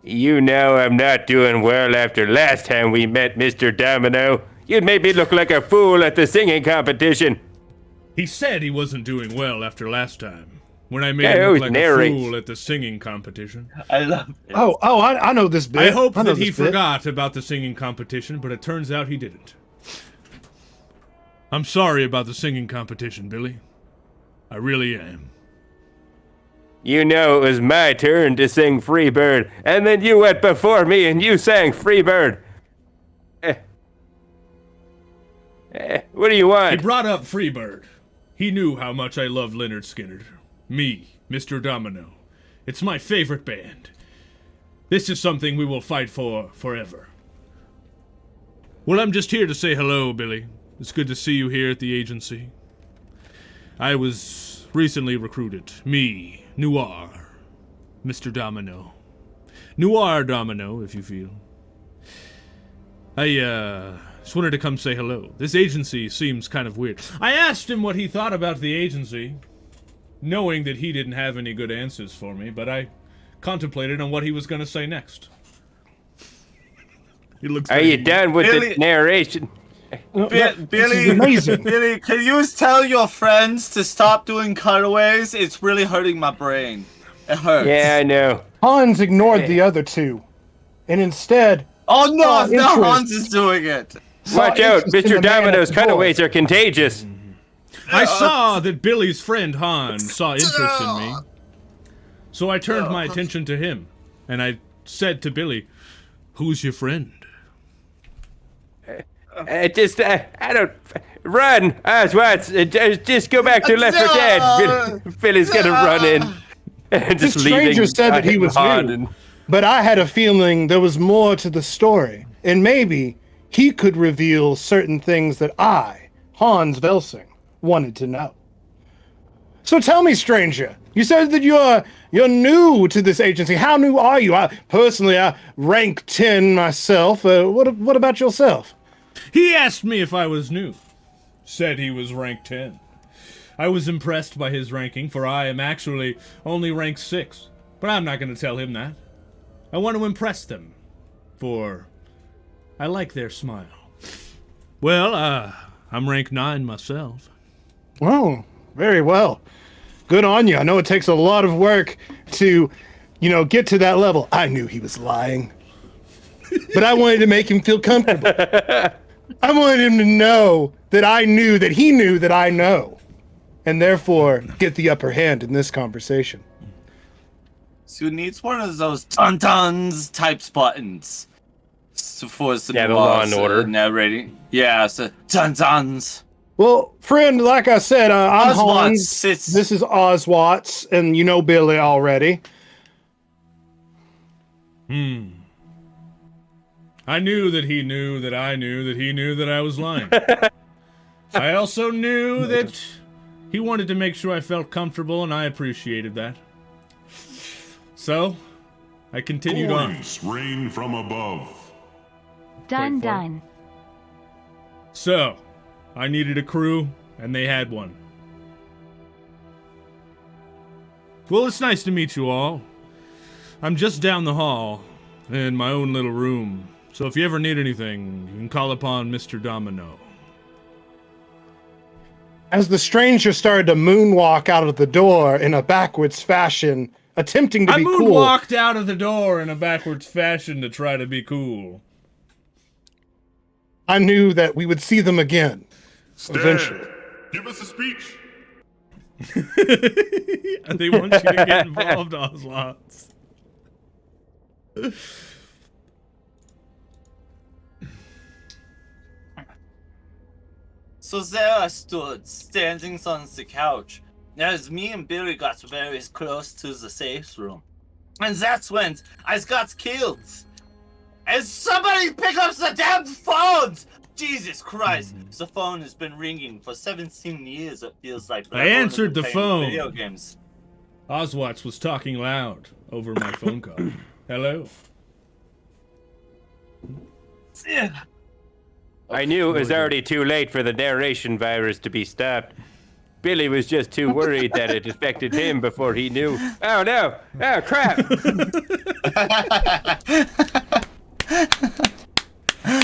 You know I'm not doing well after last time we met, Mr. Domino. You made me look like a fool at the singing competition. He said he wasn't doing well after last time, when I made him always look like narrates. a fool at the singing competition. I love it. I know this bit. I hope know that he this bit. forgot about the singing competition, but it turns out he didn't. I'm sorry about the singing competition, Billy. I really am. You know it was my turn to sing Freebird, and then you went before me and you sang Freebird. What do you He want? brought up Freebird. He knew how much I loved Leonard Skinner. Me, Mr. Domino. It's my favorite band. This is something we will fight for forever. Well, I'm just here to say hello, Billy. It's good to see you here at the agency. I was recently recruited. Me, Noir. Mr. Domino. Noir Domino, if you feel. I, just wanted to come say hello. This agency seems kind of weird. I asked him what he thought about the agency, knowing that he didn't have any good answers for me, but I contemplated on what he was going to say next. He looks Are you done with Billy- the narration? Billy, amazing. Billy, can you tell your friends to stop doing cutaways? It's really hurting my brain. It hurts. Yeah, I know. Hans ignored the other two, and instead Oh no, saw now interest- Hans is doing it. saw Watch out, interest in Mr. the man Domino's at the door. cutaways are contagious. I saw that Billy's friend Hans saw interest in me, so I turned my attention to him, and I said to Billy, "Who's your friend?" I don't... Run, Ozwatts. Just go back to Left 4 Dead. Billy's gonna run in. And just This stranger leaving said that he was Han new. and- But I had a feeling there was more to the story, and maybe he could reveal certain things that I, Hans Velsing, wanted to know. So tell me, stranger, you said that you're new to this agency. How new are you? I rank 10 myself. What about yourself? He asked me if I was new. Said he was rank 10. I was impressed by his ranking, for I am actually only rank 6. But I'm not going to tell him that. I want to impress them, for I like their smile. Well, I'm rank 9 myself. Oh, very well. Good on you. I know it takes a lot of work to, get to that level. I knew he was lying. but I wanted to make him feel comfortable. I wanted him to know that I knew that he knew that I know, and therefore get the upper hand in this conversation. So he needs one of those dun-duns types buttons. So for some the Law and Order narrating. Yeah, so dun-duns. Well, friend, like I said, I'm Ozwatts, Hans. This is Ozwatts, and you know Billy already. I knew that he knew that I knew that he knew that I was lying. I also knew that he wanted to make sure I felt comfortable, and I appreciated that. So, I continued on. Voice rain from above. Done. So, I needed a crew, and they had one. Well, it's nice to meet you all. I'm just down the hall, in my own little room. So if you ever need anything, you can call upon Mr. Domino. As the stranger started to moonwalk out of the door in a backwards fashion, attempting to be cool. I moonwalked out of the door in a backwards fashion to try to be cool. I knew that we would see them again. Eventually. Give us a speech. They want you to get involved, Ozwatts. So there I stood, standing on the couch, as me and Billy got very close to the safe room. And that's when I got killed. And somebody pick up the damn phones! Jesus Christ, the phone has been ringing for 17 years, it feels like. I answered the phone. Video games. Ozwatts was talking loud over my phone call. Hello? Yeah. I knew it was already too late for the narration virus to be stopped. Billy was just too worried that it affected him before he knew. Oh no! Oh crap!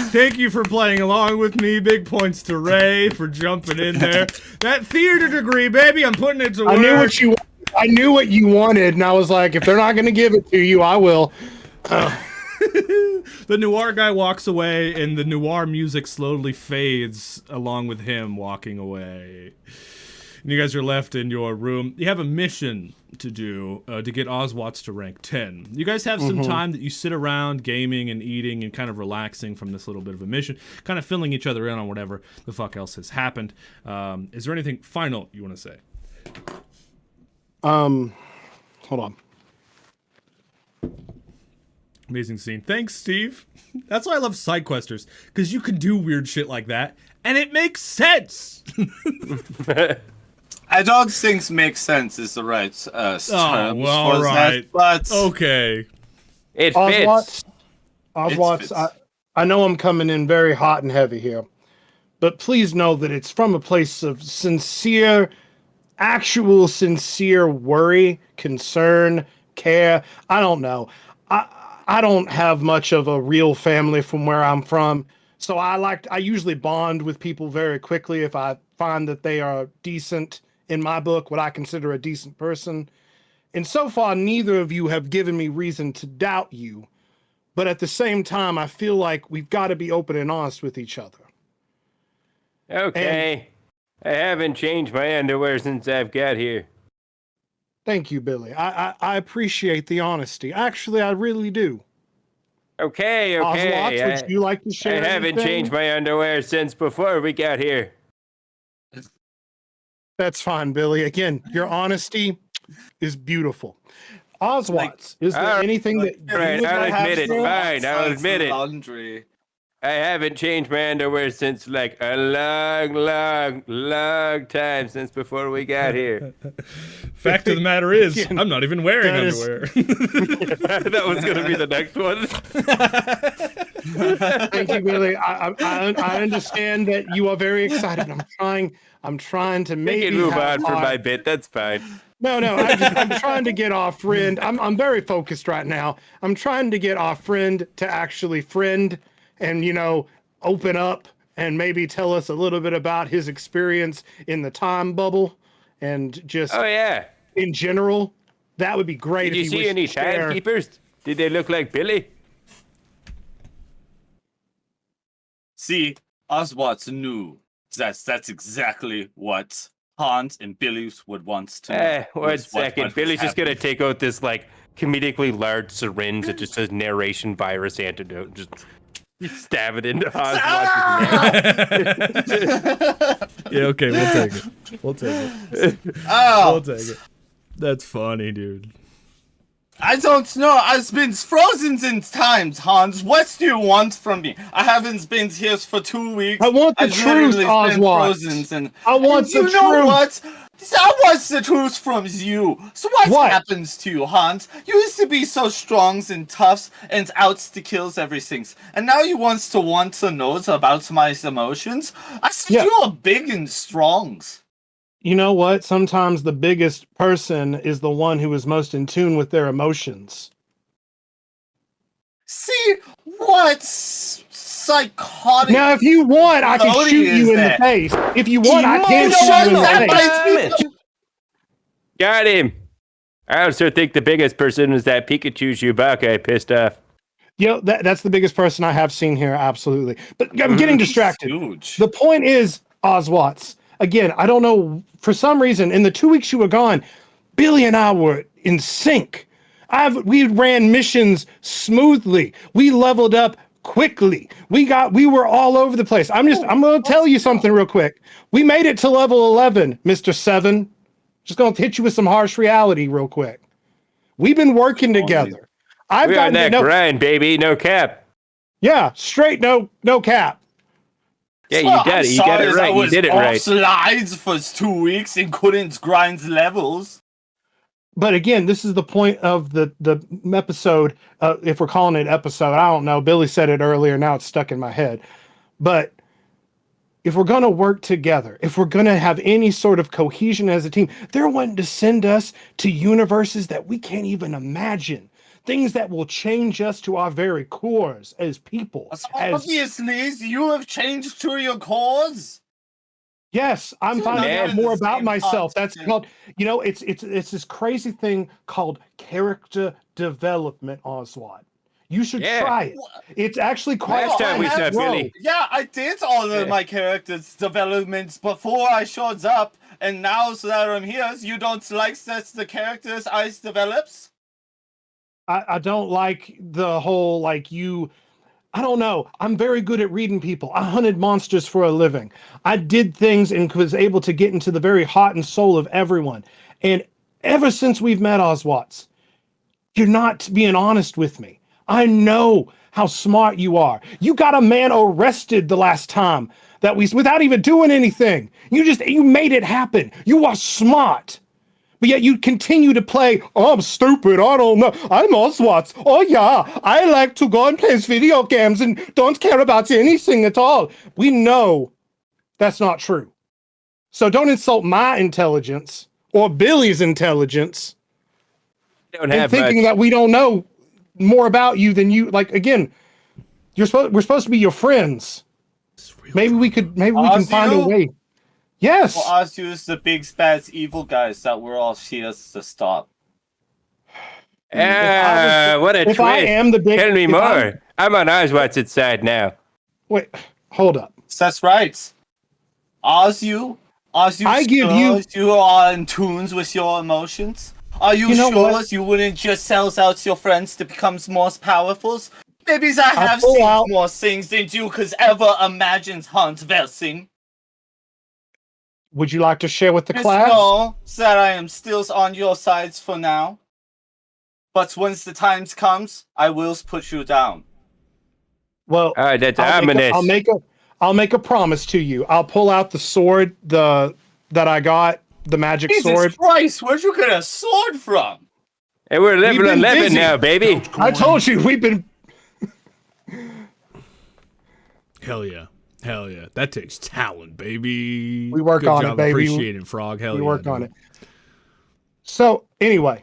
Thank you for playing along with me. Big points to Ray for jumping in there. That theater degree, baby, I'm putting it to work. I knew what you wanted, and I was like, if they're not going to give it to you, I will. The noir guy walks away, and the noir music slowly fades along with him walking away. And you guys are left in your room. You have a mission to do to get Ozwatts to rank 10. You guys have some time that you sit around gaming and eating and kind of relaxing from this little bit of a mission, kind of filling each other in on whatever the fuck else has happened. Is there anything final you want to say? Hold on. Amazing scene. Thanks, Steve. That's why I love Sidequesters, because you can do weird shit like that, and it makes sense. I don't think "make sense" is the right term well, all right. that, but Okay. It Ozwatts, fits. Ozwatts, I know I'm coming in very hot and heavy here, but please know that it's from a place of actual sincere worry, concern, care. I don't know. I don't have much of a real family from where I'm from, so I usually bond with people very quickly if I find that they are decent, in my book, what I consider a decent person. And so far, neither of you have given me reason to doubt you, but at the same time, I feel like we've got to be open and honest with each other. Okay. I haven't changed my underwear since I've got here. Thank you, Billy. I appreciate the honesty. Actually, I really do. Okay. Ozwatts, would you like to share I haven't anything? changed my underwear since before we got here. That's fine, Billy. Again, your honesty is beautiful. Ozwatts, is there anything that you Right, would I'll like admit to it. share? Fine, I'll It's admit it. laundry. I haven't changed my underwear since like a long time since before we got here. Fact of the matter is, Again, I'm not even wearing that is- underwear. That was going to be the next one. Thank you, Billy. I understand that you are very excited. I'm trying to We maybe can move have on for our- my bit. That's fine. No, I'm trying to get our friend. I'm very focused right now. I'm trying to get our friend to actually friend and, open up and maybe tell us a little bit about his experience in the time bubble and just Oh, yeah. in general. That would be great. Did you if he see was any to share. timekeepers? Did they look like Billy? See, Ozwatts knew that's exactly what Hans and Billy would want to know. One second. Billy's just gonna take out this like comedically large syringe that just says narration virus antidote. Just stab it into Ozwatts' Yeah, okay, we'll take it. We'll take it. We'll take it. That's funny, dude. I don't know. I've been frozen in times, Hans. What do you want from me? I haven't been here for 2 weeks. I want the truth, Ozwatts. I want the truth. You know what? I want the truth from you. So what happens to you, Hans? You used to be so strong and tough and out to kill everything. And now you want to know about my emotions? I see you're big and strong. You know what? Sometimes the biggest person is the one who is most in tune with their emotions. See, what psychotic... Now, if you want, I can shoot you in the face. If you want, I can shoot you in the face. Got him. I also think the biggest person is that Pikachu Chewbacca I pissed off. Yo, that's the biggest person I have seen here, absolutely. But I'm getting distracted. Huge. The point is, Ozwatts, again, I don't know, for some reason, in the 2 weeks you were gone, Billy and I were in sync. We ran missions smoothly. We leveled up quickly. We were all over the place. I'm going to tell you something real quick. We made it to level 11, Mr. 7. Just going to hit you with some harsh reality real quick. We've been working together. We're on that grind, baby. No cap. Yeah, straight no cap. Yeah, you got it. You got it right. You did it right. Slides for 2 weeks and couldn't grind levels. But again, this is the point of the episode. If we're calling it episode, I don't know. Billy said it earlier. Now it's stuck in my head. But if we're going to work together, if we're going to have any sort of cohesion as a team, they're wanting to send us to universes that we can't even imagine. Things that will change us to our very cores as people. Obviously, you have changed to your cores. Yes, I'm finding out more about myself. That's called, it's this crazy thing called character development, Ozwatts. You should try it. It's actually quite time we said, Billy. Yeah, I did all of my characters developments before I showed up, and now that I'm here, you don't like that the characters I develops? I don't like the whole, I don't know. I'm very good at reading people. I hunted monsters for a living. I did things and was able to get into the very heart and soul of everyone. And ever since we've met, Ozwatts, you're not being honest with me. I know how smart you are. You got a man arrested the last time without even doing anything. You made it happen. You are smart. But yet you continue to play, I'm stupid, I don't know, I'm Ozwatts. Oh yeah, I like to go and play video games and don't care about anything at all. We know that's not true. So don't insult my intelligence or Billy's intelligence thinking that we don't know more about you than you. Again, we're supposed to be your friends. Maybe we can find a way. Yes. Well, us use the big bad evil guys that we're all here to stop. What a twist. I am the big, tell me more. I'm on Ozwatts' side now. Wait, hold up. That's right. I give you are in tunes with your emotions. Are you sure you wouldn't just sell out your friends to become more powerful? Maybe I have seen more things than you could ever imagine, Hunt Versing. Would you like to share with the class? No, that I am still on your sides for now. But once the time comes, I will put you down. Well, that's ominous. I'll make a promise to you. I'll pull out the sword that I got, the magic sword. Jesus Christ, where'd you get a sword from? Hey, we're level 11 now, baby. I told you, we've been... Hell yeah. Hell yeah. That takes talent, baby. We work on it, baby. Appreciate it, Frog. Hell yeah. We work on it. So, anyway,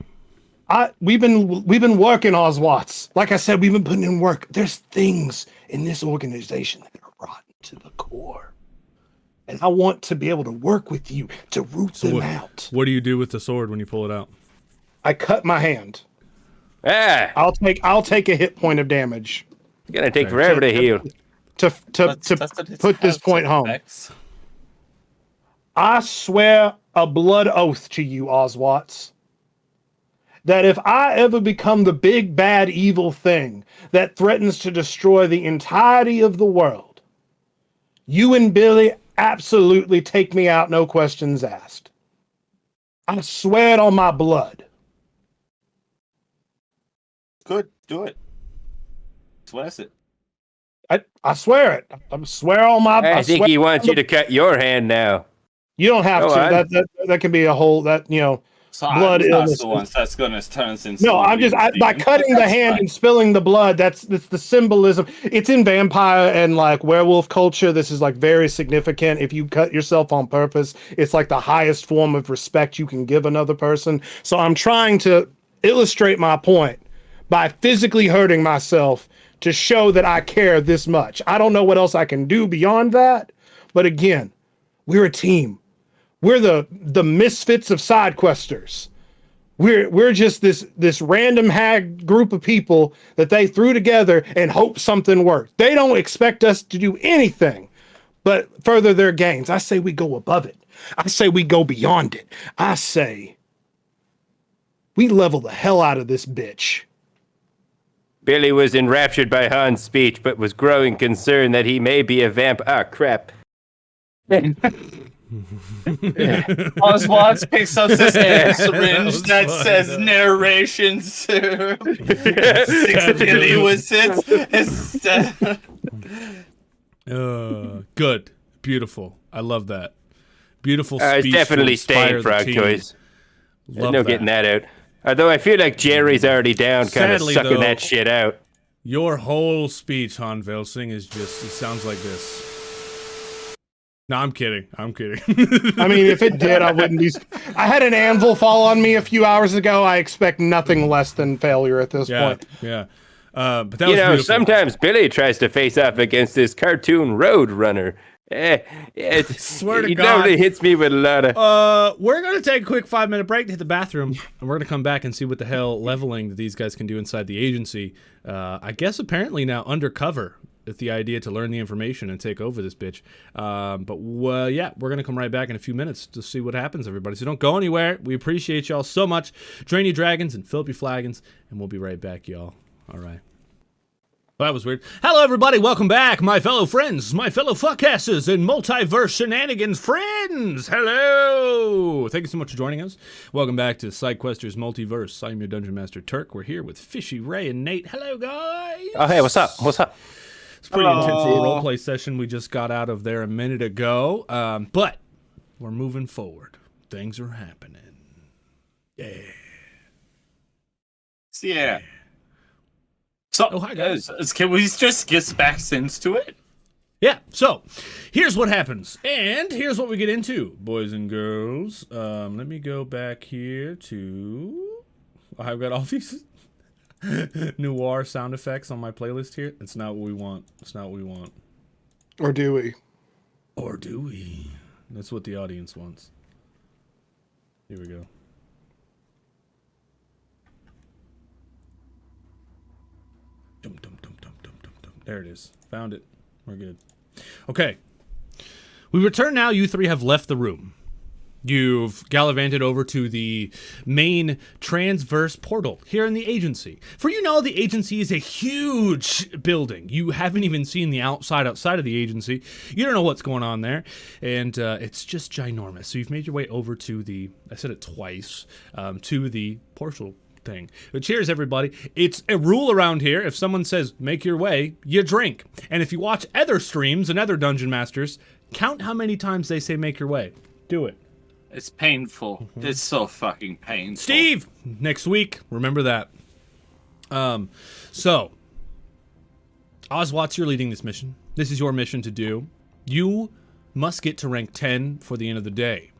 we've been working, Ozwatts. Like I said, we've been putting in work. There's things in this organization that are rotten to the core. And I want to be able to work with you to root them out. What do you do with the sword when you pull it out? I cut my hand. I'll take a hit point of damage. It's gonna take forever to heal. to put this point home. I swear a blood oath to you, Ozwatts, that if I ever become the big, bad, evil thing that threatens to destroy the entirety of the world, you and Billy absolutely take me out, no questions asked. I swear it on my blood. Good, do it. Swear it. I swear it. I swear on my. I think he wants you to cut your hand now. You don't have to. That can be a whole So blood illness. The ones that's gonna turn us into. No, I'm just by cutting the hand and spilling the blood. That's the symbolism. It's in vampire and like werewolf culture. This is like very significant. If you cut yourself on purpose, it's like the highest form of respect you can give another person. So I'm trying to illustrate my point by physically hurting myself to show that I care this much. I don't know what else I can do beyond that, but again, we're a team. We're the misfits of Sidequesters. We're just this random hag group of people that they threw together and hope something worked. They don't expect us to do anything but further their gains. I say we go above it. I say we go beyond it. I say we level the hell out of this bitch. Billy was enraptured by Han's speech, but was growing concerned that he may be a vamp. Ah, crap. Ozwatts picks up this syringe that says narration 6 Billy was it. Good. Beautiful. I love that. Beautiful speech. It's definitely staying, Frog Toys. There's no getting that out. Although I feel like Jerry's already down, kind of sucking that shit out. Your whole speech, Han Velsing, it sounds like this. No, I'm kidding. I mean, if it did, I wouldn't be. I had an anvil fall on me a few hours ago. I expect nothing less than failure at this point. Yeah. But that was beautiful. Sometimes Billy tries to face off against this cartoon road runner. Swear to he God, totally hits me with a lot of. We're gonna take a quick 5-minute break to hit the bathroom, and we're gonna come back and see what the hell leveling that these guys can do inside the agency. I guess apparently now undercover with the idea to learn the information and take over this bitch. Yeah, we're gonna come right back in a few minutes to see what happens, everybody. So don't go anywhere. We appreciate y'all so much. Drain your dragons and fill up your flagons, and we'll be right back, y'all. All right. Well, that was weird. Hello, everybody. Welcome back, my fellow friends, my fellow fuckasses, and multiverse shenanigans friends. Hello. Thank you so much for joining us. Welcome back to Sidequesters Multiverse. I'm your Dungeon Master Turk. We're here with Fishy, Ray, and Nate. Hello, guys. Oh, hey, what's up? What's up? It's a pretty intense roleplay session we just got out of there a minute ago, but we're moving forward. Things are happening. Yeah. So, hi guys. Can we just get back into it? Yeah, so here's what happens, and here's what we get into, boys and girls. Let me go back here to... I've got all these noir sound effects on my playlist here. It's not what we want. It's not what we want. Or do we? Or do we? That's what the audience wants. Here we go. There it is. Found it. We're good. Okay. We return now. You three have left the room. You've gallivanted over to the main transverse portal here in the agency. For you know, the agency is a huge building. You haven't even seen the outside of the agency. You don't know what's going on there. And it's just ginormous. So you've made your way over to the, I said it twice, to the portal thing. But cheers, everybody. It's a rule around here. If someone says, make your way, you drink. And if you watch other streams and other Dungeon Masters, count how many times they say make your way. Do it. It's painful. It's so fucking painful. Steve, next week, remember that. So, Ozwatts, you're leading this mission. This is your mission to do. You must get to rank 10 for the end of the day.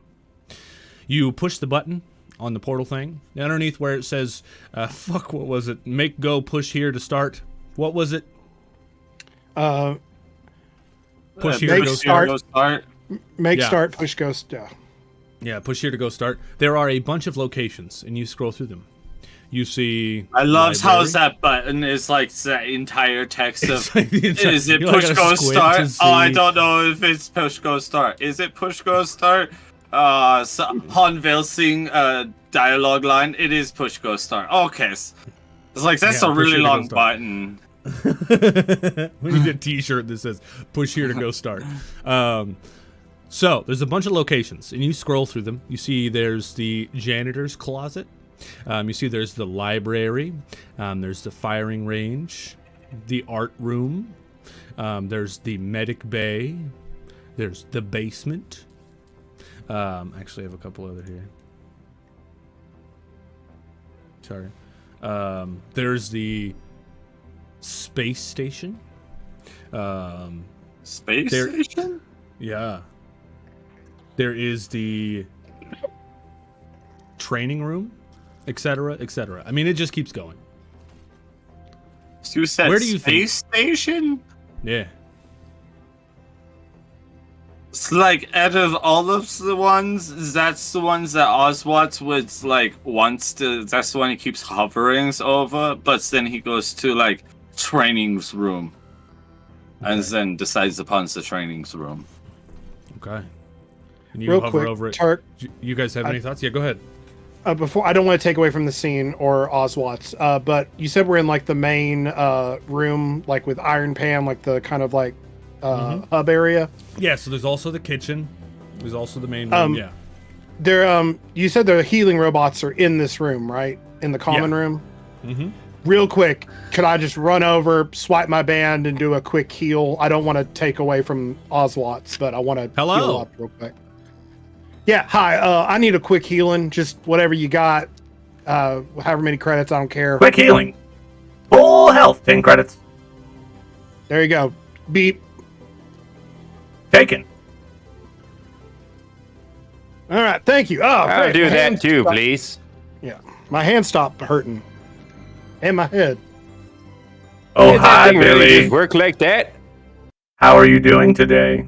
You push the button on the portal thing. Underneath where it says, what was it? Make, go, push here to start. What was it? Push here to go start. Make start, push go start. Yeah, push here to go start. There are a bunch of locations, and you scroll through them. you see. I love how library. that button is like the entire text of. It's like the entire- Is it you, like, push gotta go squint start? to Oh, I see. don't know if it's push go start. Is it push go start? So Han Velsing dialogue line. It is push go start. Okay, it's like that's Yeah, a push really here to go long start. button. We need a T-shirt that says "Push here to go start." So there's a bunch of locations, and you scroll through them. You see there's the janitor's closet. You see there's the library. There's the firing range, the art room. There's the medic bay. There's the basement. Actually, I have a couple other here. Sorry. There's the space station. Space there- station? Yeah. There is the training room, etc., etc. I mean, it just keeps going. So you said Where do you space station? Yeah. It's like out of all of the ones, that's the ones that Ozwatts would like wants to. That's the one he keeps hovering over, but then he goes to like trainings room, and then decides upon the trainings room. Okay. And you Real hover quick, over it. Tark, You guys have any thoughts? Yeah, go ahead. before I don't want to take away from the scene or Ozwatts, but you said we're in like the main room, like with Iron Pan, like the kind of like hub area. Yeah, so there's also the kitchen. There's also the main room. Yeah. There, you said the healing robots are in this room, right? In the common room. Mm-hmm. Real quick, could I just run over, swipe my band, and do a quick heal? I don't want to take away from Ozwatts, but I want to Hello. heal up real quick. Yeah, hi. I need a quick healing, just whatever you got. However many credits, I don't care. Quick healing. Full health, 10 credits. There you go. Beep. Taken. All right, thank you. Oh, I'll great. do My that hand too, stopped- please. Yeah, my hand stopped hurting, and my head. Oh, Does that hi, thing really Billy. just work like that? How are you doing today?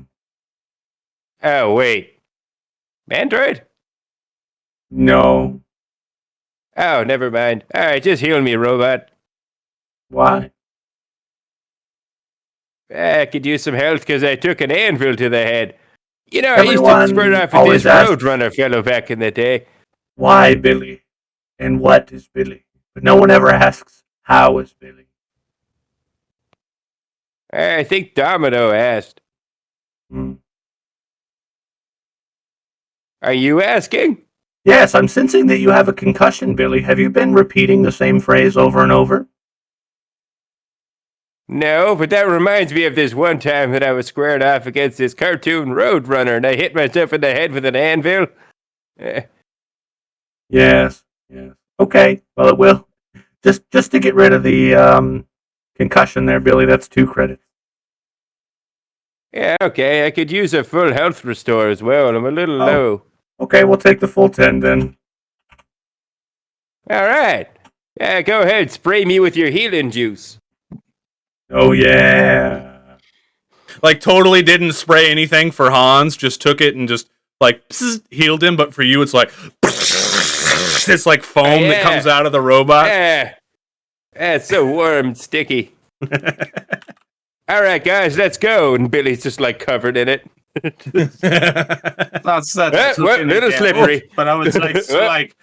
Oh, wait. Android? No. Oh, never mind. All right, just heal me, robot. Why? I could use some health because I took an anvil to the head. You know, Everyone I used to square off with always this asks- Roadrunner fellow back in the day. Why, Billy? And what is Billy? But no one ever asks, how is Billy? I think Domino asked. Hmm. Are you asking? Yes, I'm sensing that you have a concussion, Billy. Have you been repeating the same phrase over and over? No, but that reminds me of this one time that I was squared off against this cartoon Roadrunner and I hit myself in the head with an anvil. Yes. Yes. Okay. Well, it will. Just to get rid of the concussion there, Billy. That's 2 credits. Yeah, okay, I could use a full health restore as well. I'm a little Oh. low. Okay, we'll take the full 10 then. All right. Yeah, go ahead, spray me with your healing juice. Oh yeah. Like, totally didn't spray anything for Hans. Just took it and just, like, healed him. But for you, it's like, this, like, foam that comes out of the robot. Yeah. It's so warm and sticky. All right, guys, let's go. And Billy's just, like, covered in it. That's that. Little slippery. But I was like,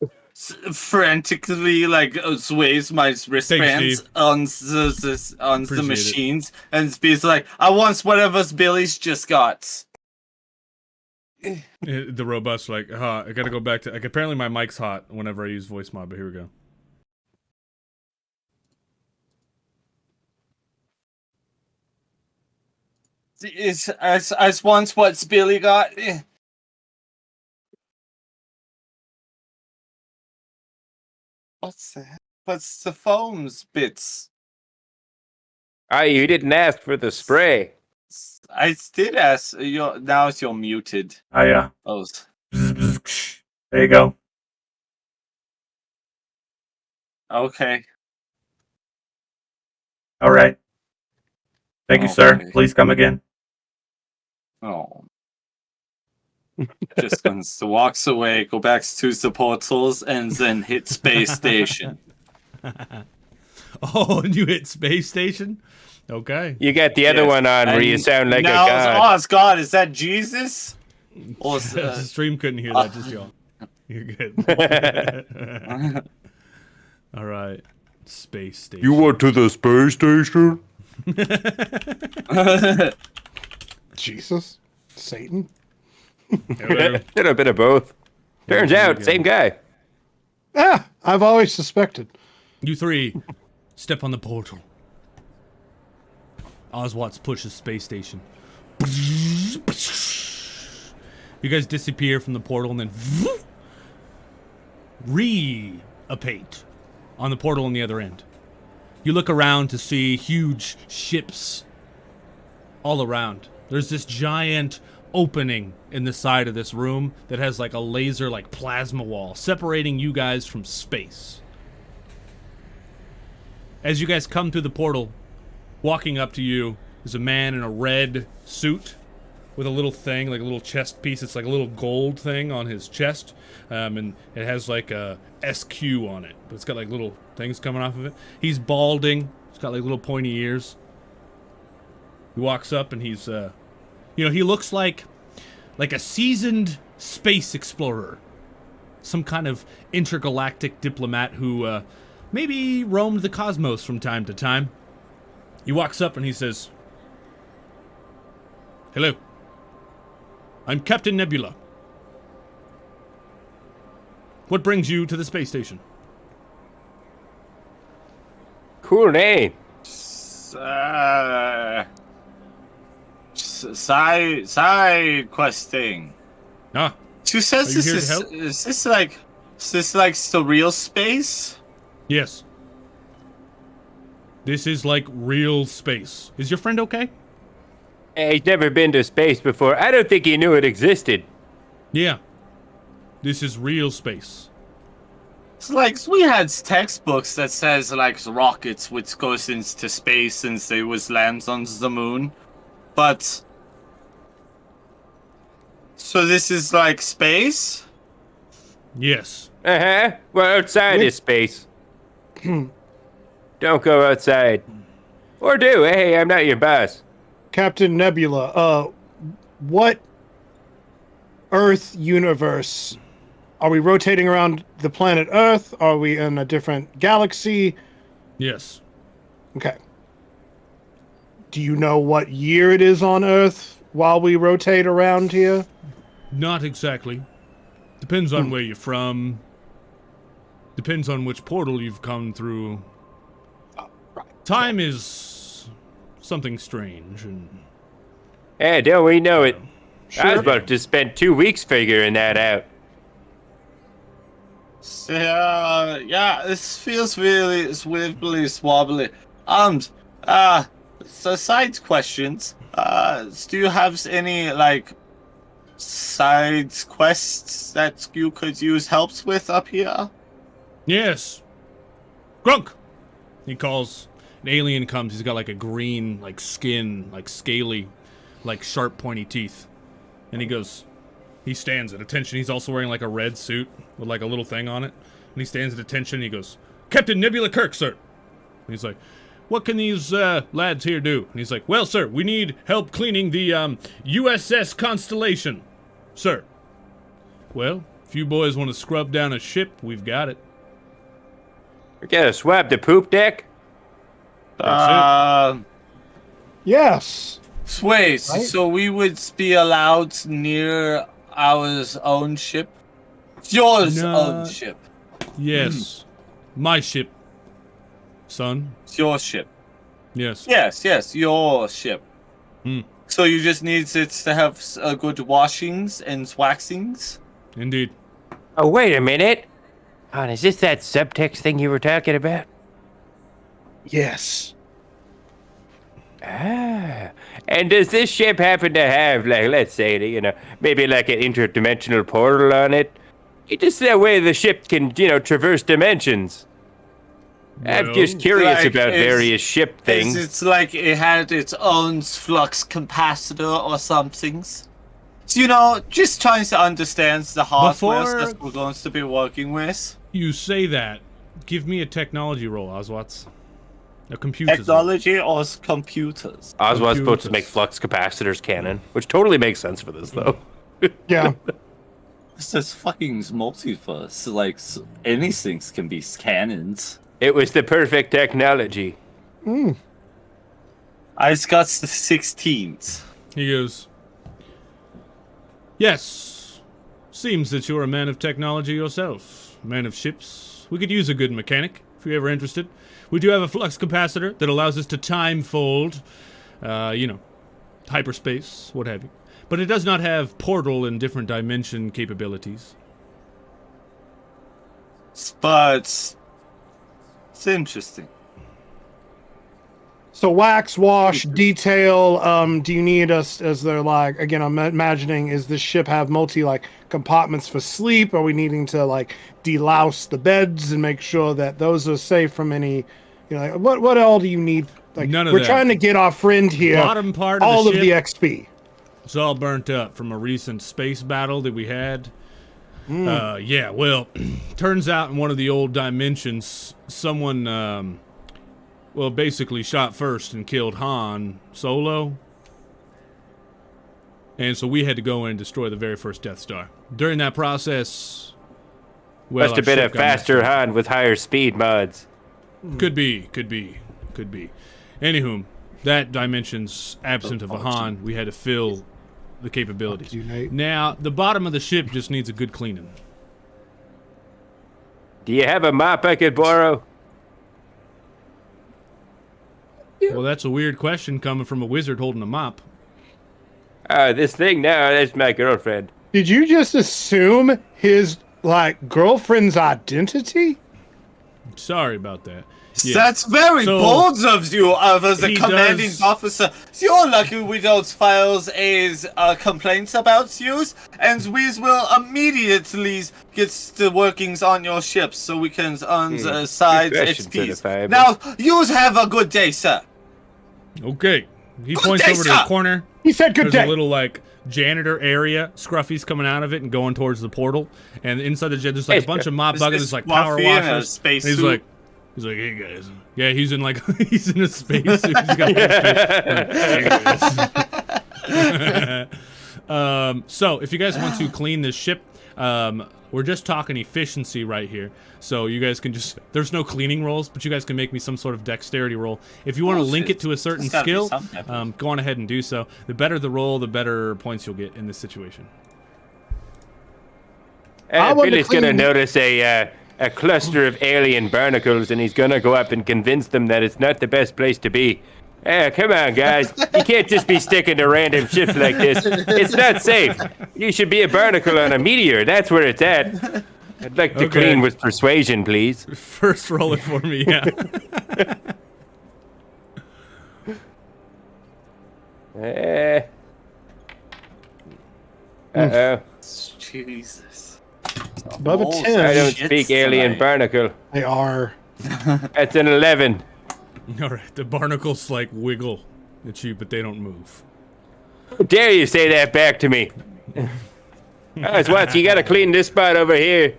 frantically like sways my wristbands Steve. on the Appreciate machines, and Speed's like, I want whatever Billy's just got. The robot's like, I gotta go back to. Like, apparently, my mic's hot whenever I use voice mod, but here we go. Is as once what's Billy got. What's that? What's the foams bits? You didn't ask for the spray. I did ask. Now you're muted. Oh yeah. Oh, There you go. okay. All right. Thank you, sir. Okay. Please come again. Oh. Just walks away, go back to the portals, and then hit space station. Oh, and you hit space station? Okay. You got the other one on where you sound like a god. Oh, God, is that Jesus? Or The stream couldn't hear that, just y'all. You're good. All right. Space station. You went to the space station? Jesus? Satan? Hello. Did a bit of both. Turns out, same guy. Ah, I've always suspected. You three step on the portal. Ozwatts pushes space station. You guys disappear from the portal and then reappear on the portal on the other end. You look around to see huge ships all around. There's this giant opening in the side of this room that has like a laser like plasma wall separating you guys from space. As you guys come through the portal, walking up to you is a man in a red suit with a little thing, like a little chest piece. It's like a little gold thing on his chest, and it has like a SQ on it, but it's got like little things coming off of it. He's balding. He's got like little pointy ears. He walks up and he's, he looks like a seasoned space explorer, some kind of intergalactic diplomat who maybe roamed the cosmos from time to time. He walks up and he says, "Hello. I'm Captain Nebula. What brings you to the space station?" Cool name. Side questing. Ah, Who says Are you this here to is? help? Is this like surreal space? yes. This is like real space. Is your friend okay? He's never been to space before. I don't think he knew it existed. Yeah. This is real space. It's like we had textbooks that says like rockets which goes into space since they was lands on the moon, but so this is like space. Yes. Uh-huh. Well, outside is space. Don't go outside. Or do. Hey, I'm not your boss. Captain Nebula, what Earth universe? Are we rotating around the planet Earth? Are we in a different galaxy? Yes. Okay. Do you know what year it is on Earth while we rotate around here? Not exactly. Depends on where you're from. Depends on which portal you've come through. Time is something strange and Hey, don't we know it? I was Sure. about to spend 2 weeks figuring that out. So, yeah, this feels really swibbly swobbly. So side questions. Do you have any like side quests that you could use helps with up here? yes. Grunk! He calls. An alien comes. He's got like a green, like skin, like scaly, like sharp, pointy teeth. And he goes. He stands at attention. He's also wearing like a red suit with like a little thing on it. And he stands at attention. And he goes, "Captain Nebula Kirk, sir." And he's like, "What can these lads here do?" And he's like, "Well, sir, we need help cleaning the USS Constellation, sir." "Well, if you boys want to scrub down a ship, we've got it." We gotta swab the poop deck? Yes. Wait, Right? so we would be allowed near our own ship? Yours No. own ship. Yes. My ship, son. It's your ship. Yes. Yes, your ship. Hmm. So you just need it to have good washings and waxings? Indeed. Oh, wait a minute. Hon, is this that subtext thing you were talking about? Yes. Ah. And does this ship happen to have, like, let's say, maybe like an interdimensional portal on it? Just that way the ship can, traverse dimensions. I'm Well, just curious like, about various ship things. It's like it had its own flux capacitor or somethings. So, just trying to understand the hardware Before- that we're going to be working with. You say that, Give me a technology roll, Ozwatts. A computer. Technology or computers? Ozwatts supposed to make flux capacitors canon, which totally makes sense for this, though. Yeah. It's this fucking multiverse. Like, anything can be cannons. It was the perfect technology. I got the 16th. He goes, yes, seems that you're a man of technology yourself. A man of ships. We could use a good mechanic, if you're ever interested. We do have a flux capacitor that allows us to time fold, hyperspace, what have you. But it does not have portal and different dimension capabilities. But it's interesting. So wax, wash, detail. Do you need us? As they're like, again, I'm imagining, is this ship have compartments for sleep? Are we needing to delouse the beds and make sure that those are safe from any? What all do you need? None of we're that. Trying to get our friend here. Bottom part of all the of the XP. It's all burnt up from a recent space battle that we had. Yeah, well, turns out in one of the old dimensions, someone, basically shot first and killed Han Solo. And so we had to go in and destroy the very first Death Star. During that process, Must have been a faster Han with higher speed mods. Could be. Anywho, that dimension's absent of a Han. We had to fill the capabilities. Now, the bottom of the ship just needs a good cleaning. Do you have a mop I could borrow? Well, that's a weird question coming from a wizard holding a mop. This thing now, that's my girlfriend. Did you just assume his girlfriend's identity? Sorry about that. Yeah. That's very bold of you as a commanding officer. You're lucky we don't file complaints about you, and we will immediately get the workings on your ships so we can side XP. Now, you have a good day, sir. Okay. He points over to the corner. He said good day. There's a little janitor area. Scruffy's coming out of it and going towards the portal. And inside the jet, there's a bunch of mop buggers, power washers. And he's like, hey guys. Yeah, he's in he's in a space suit. He's got hey guys. So if you guys want to clean this ship, we're just talking efficiency right here. So you guys can there's no cleaning rolls, but you guys can make me some sort of dexterity roll. If you want to link it to a certain skill, go on ahead and do so. The better the roll, the better points you'll get in this situation. Billy's going to notice a cluster of alien barnacles, and he's going to go up and convince them that it's not the best place to be. Come on, guys. You can't just be sticking to random ships like this. It's not safe. You should be a barnacle on a meteor. That's where it's at. I'd like to clean with persuasion, please. First roll it for me, yeah. Uh-oh. Jesus. Above a 10. I don't speak alien barnacle. They are. That's an 11. All right, the barnacles wiggle at you, but they don't move. How dare you say that back to me? Ozwatts, you gotta clean this spot over here.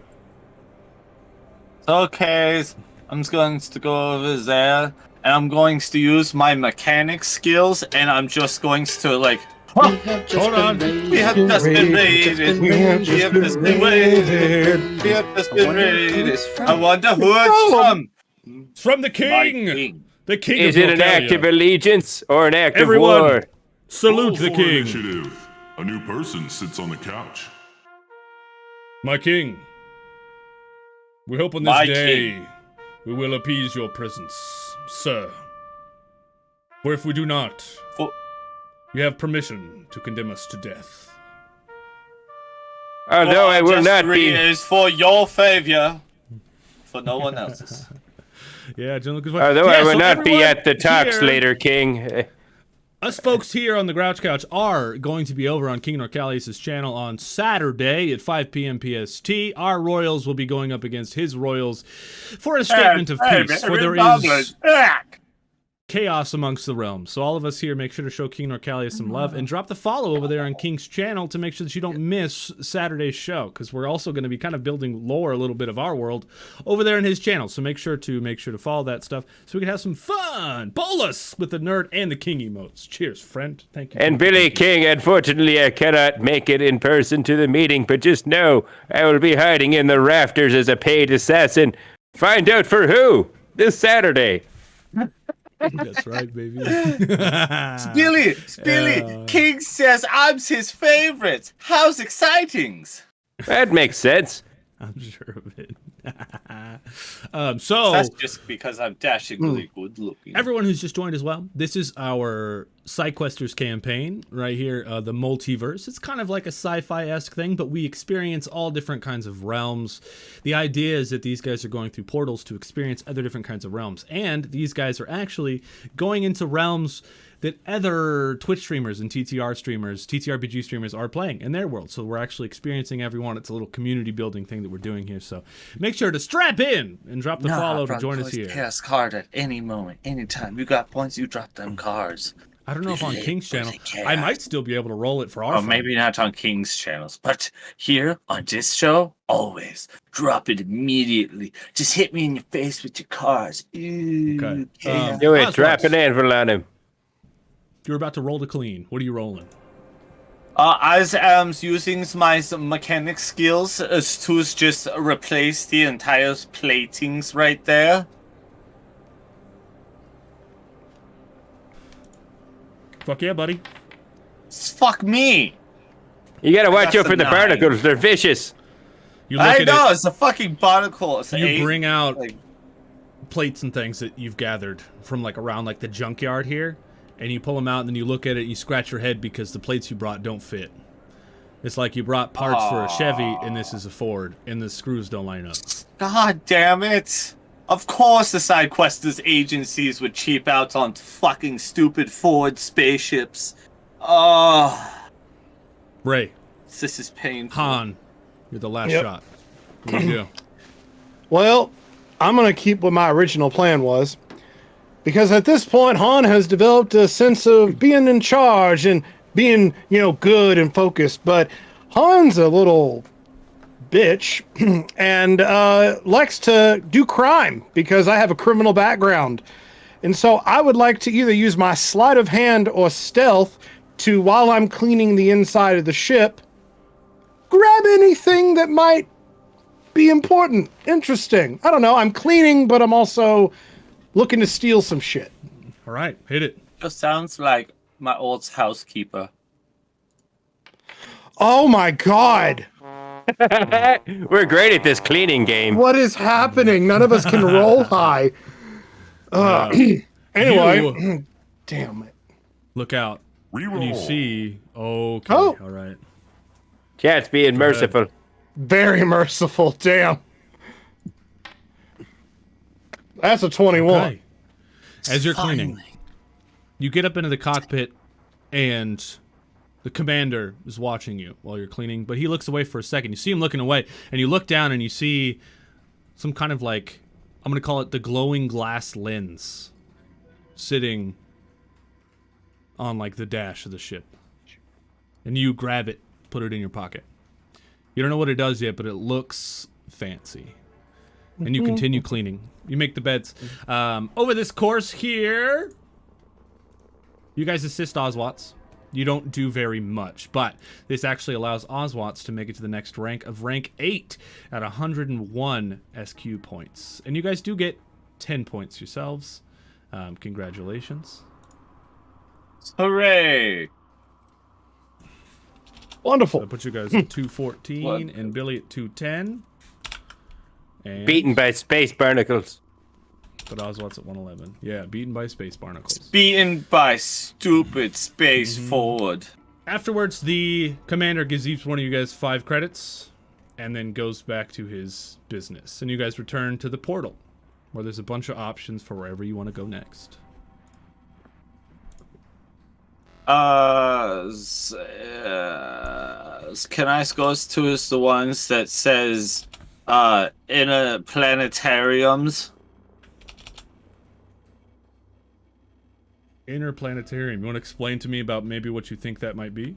Okay, I'm just going to go over there, and I'm going to use my mechanic skills, and I'm just going to hold on. We have just been raided. We have just been raided. We have just been raided. I wonder who it's from. It's from the king. The king Is it an act of allegiance or an act of Everyone, war? Salute the Roll for king. Initiative. A new person sits on the couch. My king, we hope on this day we will appease your presence, sir. For if we do not, you have permission to condemn us to death. Although I will not be. Is for your favor, for no one else's. Yeah, John Lucas. Although I will not be at the talks later, King. Us folks here on the Grouch Couch are going to be over on King Norcalius' channel on Saturday at 5 p.m. PST. Our royals will be going up against his royals for a statement of peace. For there is chaos amongst the realms. So all of us here, make sure to show King Norcalia some love and drop the follow over there on King's channel to make sure that you don't miss Saturday's show, because we're also going to be kind of building lore a little bit of our world over there in his channel. So make sure to follow that stuff so we can have some fun. Bolus with the nerd and the King emotes. Cheers, friend. Thank you. And Billy King, unfortunately, I cannot make it in person to the meeting, but just know I will be hiding in the rafters as a paid assassin. Find out for who this Saturday. That's right, baby. Spilly, King says I'm his favorite. How's exciting? That makes sense. I'm sure of it. So that's just because I'm dashingly good looking. Everyone who's just joined as well, this is our Sidequesters campaign right here, the multiverse. It's kind of like a sci-fi-esque thing, but we experience all different kinds of realms. The idea is that these guys are going through portals to experience other different kinds of realms, and these guys are actually going into realms that other Twitch streamers and TTRPG streamers are playing in their world. So we're actually experiencing everyone. It's a little community building thing that we're doing here. So make sure to strap in and drop the follow to join us here. Cast card at any moment, anytime. You got points, you drop them cards. I don't know if on King's channel, I might still be able to roll it for our fun. Maybe not on King's channels, but here on this show, always drop it immediately. Just hit me in your face with your cards. Okay. Do it. Drop an anvil on him. You're about to roll to clean. What are you rolling? As I'm using my mechanic skills to just replace the entire platings right there. Fuck yeah, buddy. Fuck me. You gotta watch out for the barnacles. They're vicious. You look at know, it's a fucking barnacle. You bring out plates and things that you've gathered from around the junkyard here. And you pull them out, and then you look at it, and you scratch your head because the plates you brought don't fit. It's like you brought parts for a Chevy, and this is a Ford, and the screws don't line up. God damn it. Of course the Sidequesters agencies would cheap out on fucking stupid Ford spaceships. Ray. This is painful. Han, you're the last shot. What do you do? Well, I'm going to keep what my original plan was. Because at this point, Han has developed a sense of being in charge and being, good and focused. But Han's a little bitch and likes to do crime because I have a criminal background. And so I would like to either use my sleight of hand or stealth to, while I'm cleaning the inside of the ship, grab anything that might be important, interesting. I don't know. I'm cleaning, but I'm also looking to steal some shit. All right, hit it. Just sounds like my old housekeeper. Oh my god. We're great at this cleaning game. What is happening? None of us can roll high. Anyway, damn it. Look out. Reroll. And you see. Okay. Oh. All right. Chat's being merciful. Very merciful. Damn. That's a 21. Okay. As you're cleaning, you get up into the cockpit, and the commander is watching you while you're cleaning, but he looks away for a second. You see him looking away, and you look down, and you see some kind of I'm going to call it the glowing glass lens sitting on the dash of the ship. And you grab it, put it in your pocket. You don't know what it does yet, but it looks fancy. And you continue cleaning. You make the beds. Over this course here, you guys assist Ozwatts. You don't do very much, but this actually allows Ozwatts to make it to the next rank of rank 8 at 101 SQ points. And you guys do get 10 points yourselves. Congratulations. Hooray! Wonderful. I'll put you guys at 214 and Billy at 210. And beaten by space barnacles. But Ozwatts at 111. Yeah, beaten by space barnacles. Beaten by stupid space forward. Afterwards, the commander gives each one of you guys 5 credits and then goes back to his business. And you guys return to the portal, where there's a bunch of options for wherever you want to go next. Can I go to the ones that says inner planetariums? Interplanetarium. You want to explain to me about maybe what you think that might be?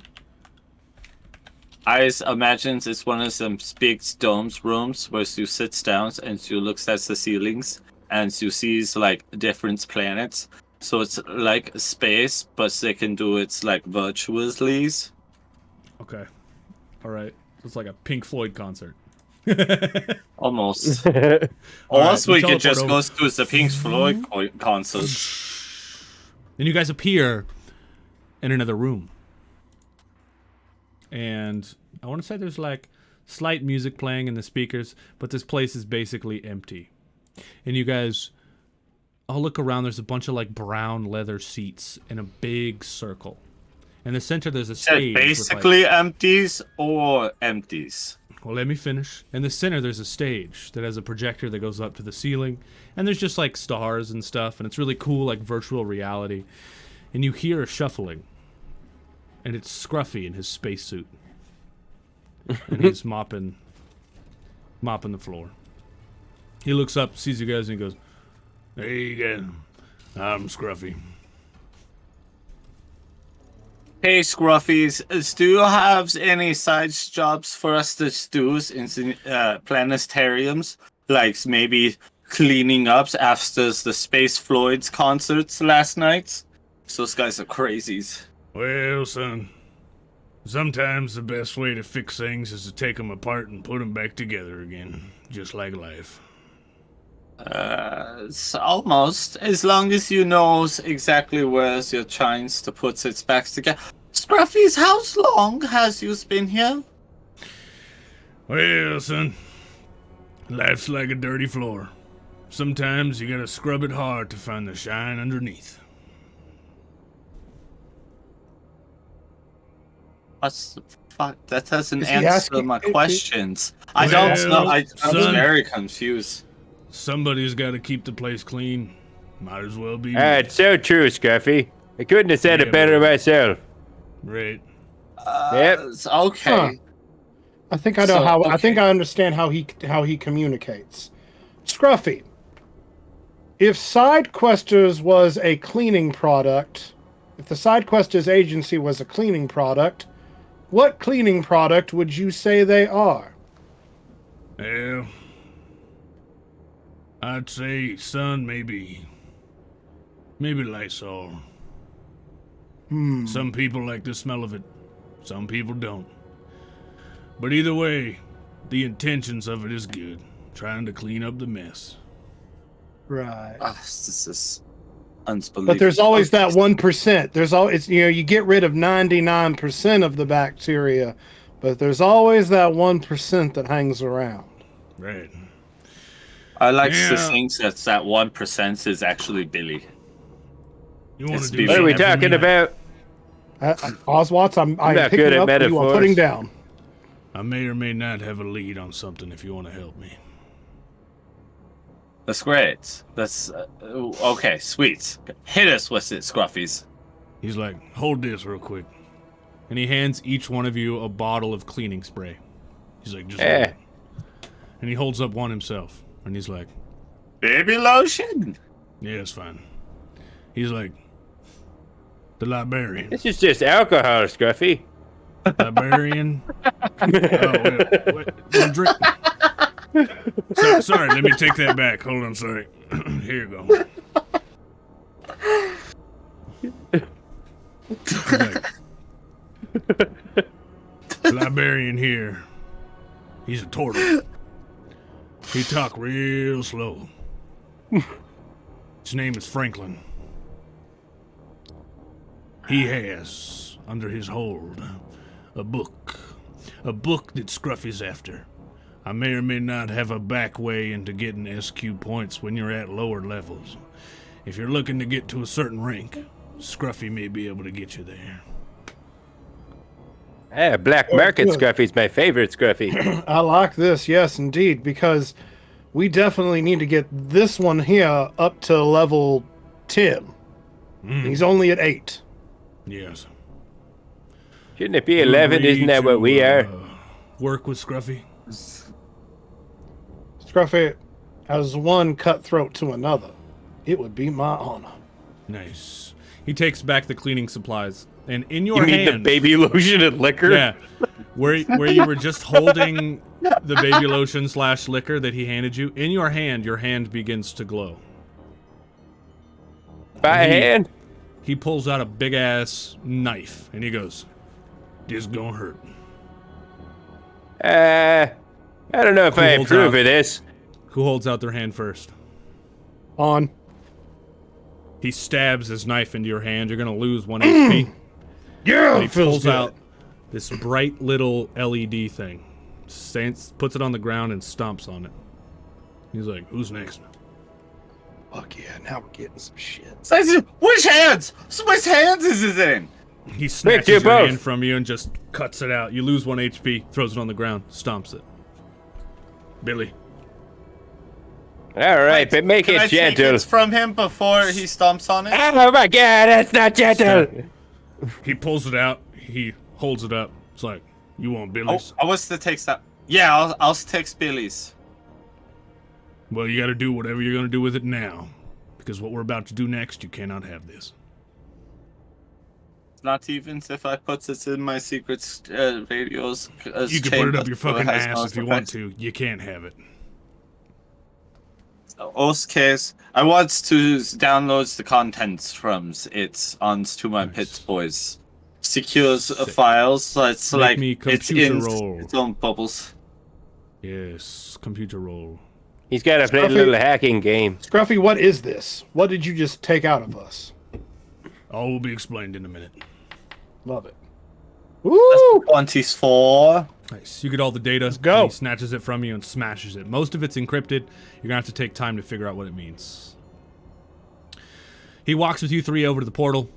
I imagine it's one of them big domes rooms where you sit down and you look at the ceilings and you see like different planets. So it's like space, but they can do it like virtually. Okay. All right. It's like a Pink Floyd concert. Almost. Right, Also, we could teleport just over. go to the Pink Floyd concert. Then you guys appear in another room. And I want to say there's like slight music playing in the speakers, but this place is basically empty. And you guys all look around. There's a bunch of like brown leather seats in a big circle. In the center, there's a stage. Basically empties or empties. Well, let me finish. In the center, there's a stage that has a projector that goes up to the ceiling. And there's just like stars and stuff. And it's really cool, like virtual reality. And you hear a shuffling. And it's Scruffy in his spacesuit. And he's mopping the floor. He looks up, sees you guys, and he goes, "Hey, guys, I'm Scruffy." Hey, Scruffies, do you have any side jobs for us to do in the planetariums? Like maybe cleaning up after the Space Floyd's concerts last night? Those guys are crazies. Well, son, sometimes the best way to fix things is to take them apart and put them back together again, just like life. It's almost, as long as you know exactly where you're trying to put it back together. Scruffies, how long has you been here? Well, son, life's like a dirty floor. Sometimes you gotta scrub it hard to find the shine underneath. What the fuck? That doesn't Is he answer asking- my questions. I don't know. I'm son. very confused. Somebody's gotta keep the place clean. Might as well be me. It's so true, Scruffy. I couldn't have said Yeah, it better man. myself. Right. Yep. It's okay. Huh. I think I know So, how. I okay. think I understand how he communicates. Scruffy, if Sidequesters was a cleaning product, if the Sidequesters agency was a cleaning product, what cleaning product would you say they are? Well, I'd say, son, maybe Lysol. Some people like the smell of it. Some people don't. But either way, the intentions of it is good. Trying to clean up the mess. Right. This is unbelievable. But there's always that 1%. There's always, you get rid of 99% of the bacteria, but there's always that 1% that hangs around. Right. I like Yeah. to think that 1% is actually Billy. You want It's to do What are we something for talking me? about? Ozwatts, I'm not picking good at up what you are putting metaphors. down. I may or may not have a lead on something if you want to help me. That's great. That's okay. Sweet. Hit us with it, Scruffies. He's like, hold this real quick. And he hands each one of you a bottle of cleaning spray. He's like, just hold it. And he holds up one himself. And he's like, Baby lotion. yeah, it's fine. He's like, the librarian. This is just alcohol, Scruffy. Librarian. Wait, drink. Sorry, let me take that back. Hold on, sorry. Here you go. Librarian here. He's a turtle. He talk real slow. His name is Franklin. He has, under his hold, a book. A book that Scruffy's after. I may or may not have a back way into getting SQ points when you're at lower levels. If you're looking to get to a certain rank, Scruffy may be able to get you there. Black market good. Scruffy's my favorite Scruffy. I like this, yes, indeed, because we definitely need to get this one here up to level 10. He's only at 8. Yes. Shouldn't it be 11? Isn't that what we are? Work with Scruffy? Scruffy, as one cutthroat to another, it would be my honor. Nice. He takes back the cleaning supplies, and in your You mean hand, the baby lotion and liquor? yeah, where you were just holding the baby lotion / liquor that he handed you, in your hand begins to glow. By hand? He pulls out a big ass knife, and he goes, "This gonna hurt." I don't know if I approve of this. Who holds out their hand first? On. He stabs his knife into your hand. You're gonna lose 1 HP. Yeah, And he pulls out this bright little LED thing, puts it on the ground and stomps on it. He's like, "Who's next?" Fuck yeah, now we're getting some shit. Which hands? Which hands is it in? He snatches your hand from you and just cuts it out. You lose 1 HP, throws it on the ground, stomps it. Billy. All right, but make it gentle. Take it from him before he stomps on it? Oh my god, that's not gentle. He pulls it out. He holds it up. It's like, "You want Billy's?" I was to take that. Yeah, I'll take Billy's. Well, you gotta do whatever you're gonna do with it now. Because what we're about to do next, you cannot have this. Not even if I put it in my secret radios. You can put it up your fucking ass if you want to. You can't have it. Case, I want to download the contents from it onto my Pit Boys. Secures files, so it's Make like me it's computer in roll. its own bubbles. Yes, computer roll. He's got to play a little hacking game. Scruffy, what is this? What did you just take out of us? All will be explained in a minute. Love it. Woo! 24. Nice. You get all the data. Let's go. He snatches it from you and smashes it. Most of it's encrypted. You're gonna have to take time to figure out what it means. He walks with you 3 over to the portal.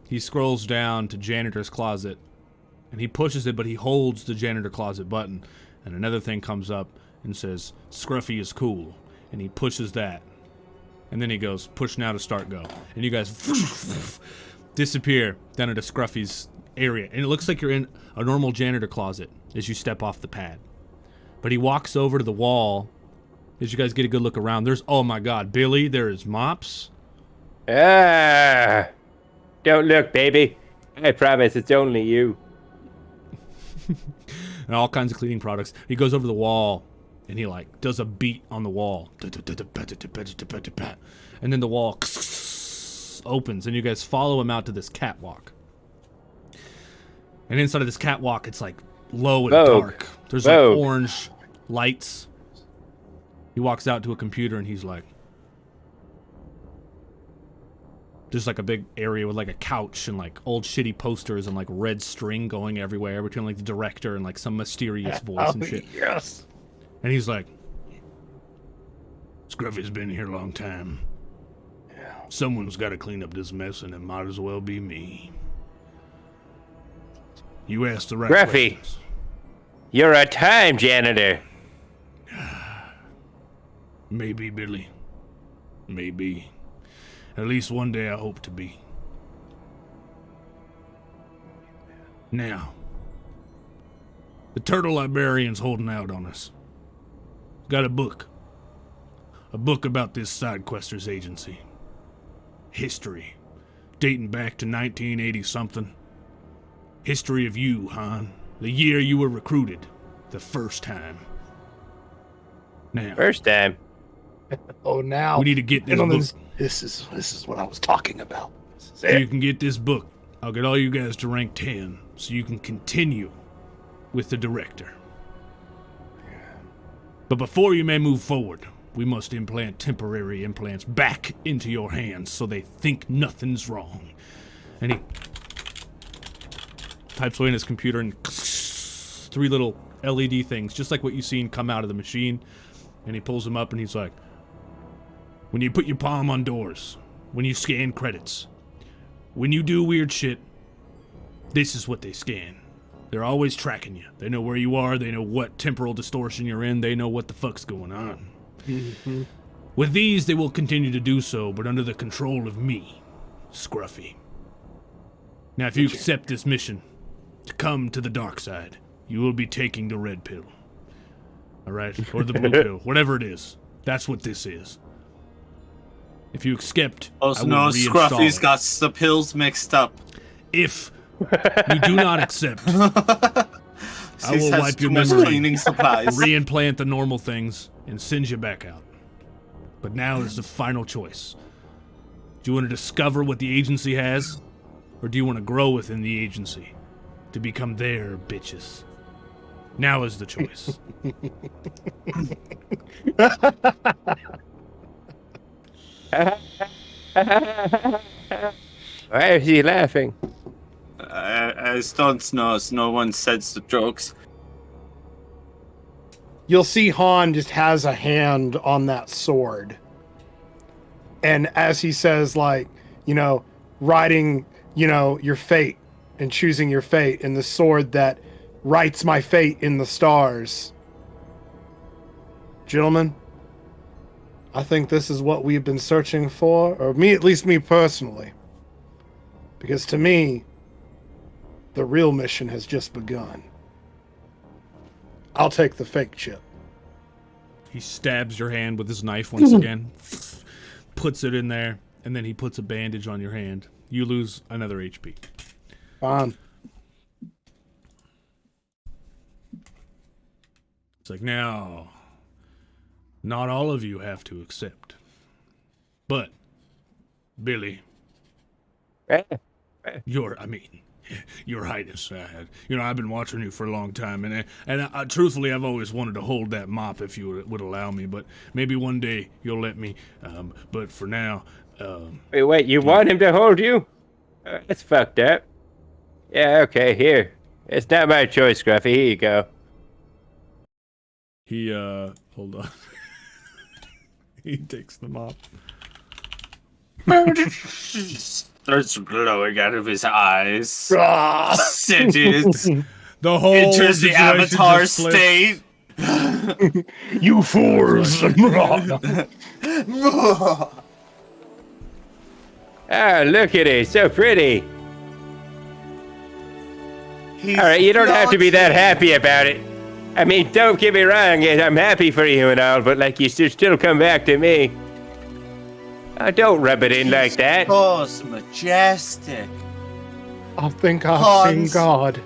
He scrolls down to janitor's closet, and he pushes it, but he holds the janitor closet button, and another thing comes up and says, "Scruffy is cool," and he pushes that, and then he goes, "Push now to start go," and you guys disappear down into Scruffy's area, and it looks like you're in a normal janitor closet as you step off the pad. But he walks over to the wall as you guys get a good look around. There's, oh my god, Billy, there is mops. Ah, don't look, baby. I promise it's only you. And all kinds of cleaning products. He goes over to the wall and he like does a beat on the wall. And then the wall opens and you guys follow him out to this catwalk. And inside of this catwalk, it's like low and dark. There's like orange lights. He walks out to a computer and he's like, there's like a big area with like a couch and like old shitty posters and like red string going everywhere between like the director and like some mysterious voice and shit. Yes. And he's like, "Scruffy's been here a long time. Someone's got to clean up this mess, and it might as well be me. You asked the right Scruffy, questions." You're a time janitor. Maybe, Billy. Maybe. At least one day I hope to be. Now, the turtle librarian's holding out on us. Got a book. A book about this Sidequesters agency. History. Dating back to 1980-something. History of you, Han. The year you were recruited. The first time. Now. First time. Oh, now we need to get this book. This is what I was talking about. So you can get this book. I'll get all you guys to rank 10 so you can continue with the director. But before you may move forward, we must implant temporary implants back into your hands so they think nothing's wrong. And he types away in his computer and 3 little LED things, just like what you've seen come out of the machine. And he pulls them up and he's like, when you put your palm on doors, when you scan credits, when you do weird shit, this is what they scan. They're always tracking you. They know where you are. They know what temporal distortion you're in. They know what the fuck's going on. Mm-hmm. With these, they will continue to do so, but under the control of me, Scruffy. Now, if you accept this mission to come to the dark side, you will be taking the red pill. All right? Or the blue pill. Whatever it is. That's what this is. If you accept, Oh I will no, reinstall Scruffy's it. got the pills mixed up. If you do not accept, I will wipe your memory, cleaning supplies. reimplant the normal things, and send you back out. But now is the final choice. Do you want to discover what the agency has, or do you want to grow within the agency to become their bitches? Now is the choice. Why is he laughing? As Dunce knows, no one says the jokes. You'll see Han just has a hand on that sword. And as he says, like, you know, writing, you know, your fate and choosing your fate, and the sword that writes my fate in the stars. Gentlemen, I think this is what we've been searching for, or me, at least me personally. Because to me, the real mission has just begun. I'll take the fake chip. He stabs your hand with his knife once again, puts it in there, and then he puts a bandage on your hand. You lose another HP. Fine. It's like, now, not all of you have to accept. But, Billy, Your Highness, I've been watching you for a long time, and truthfully, I've always wanted to hold that mop if you would allow me, but maybe one day you'll let me, but for now, Wait, you want him to hold you? That's fucked up. Yeah, okay, here. It's not my choice, Scruffy, here you go. He, hold on. He takes the mop. Starts glowing out of his eyes. Sidges. The whole enters the situation avatar just flips. state. You fools! Ah, look at it, so pretty. Alright, you don't have to be that happy about it. I mean, don't get me wrong, I'm happy for you and all, but like, you should still come back to me. Oh, don't rub it in like that. Oh, majestic. I think I've seen God.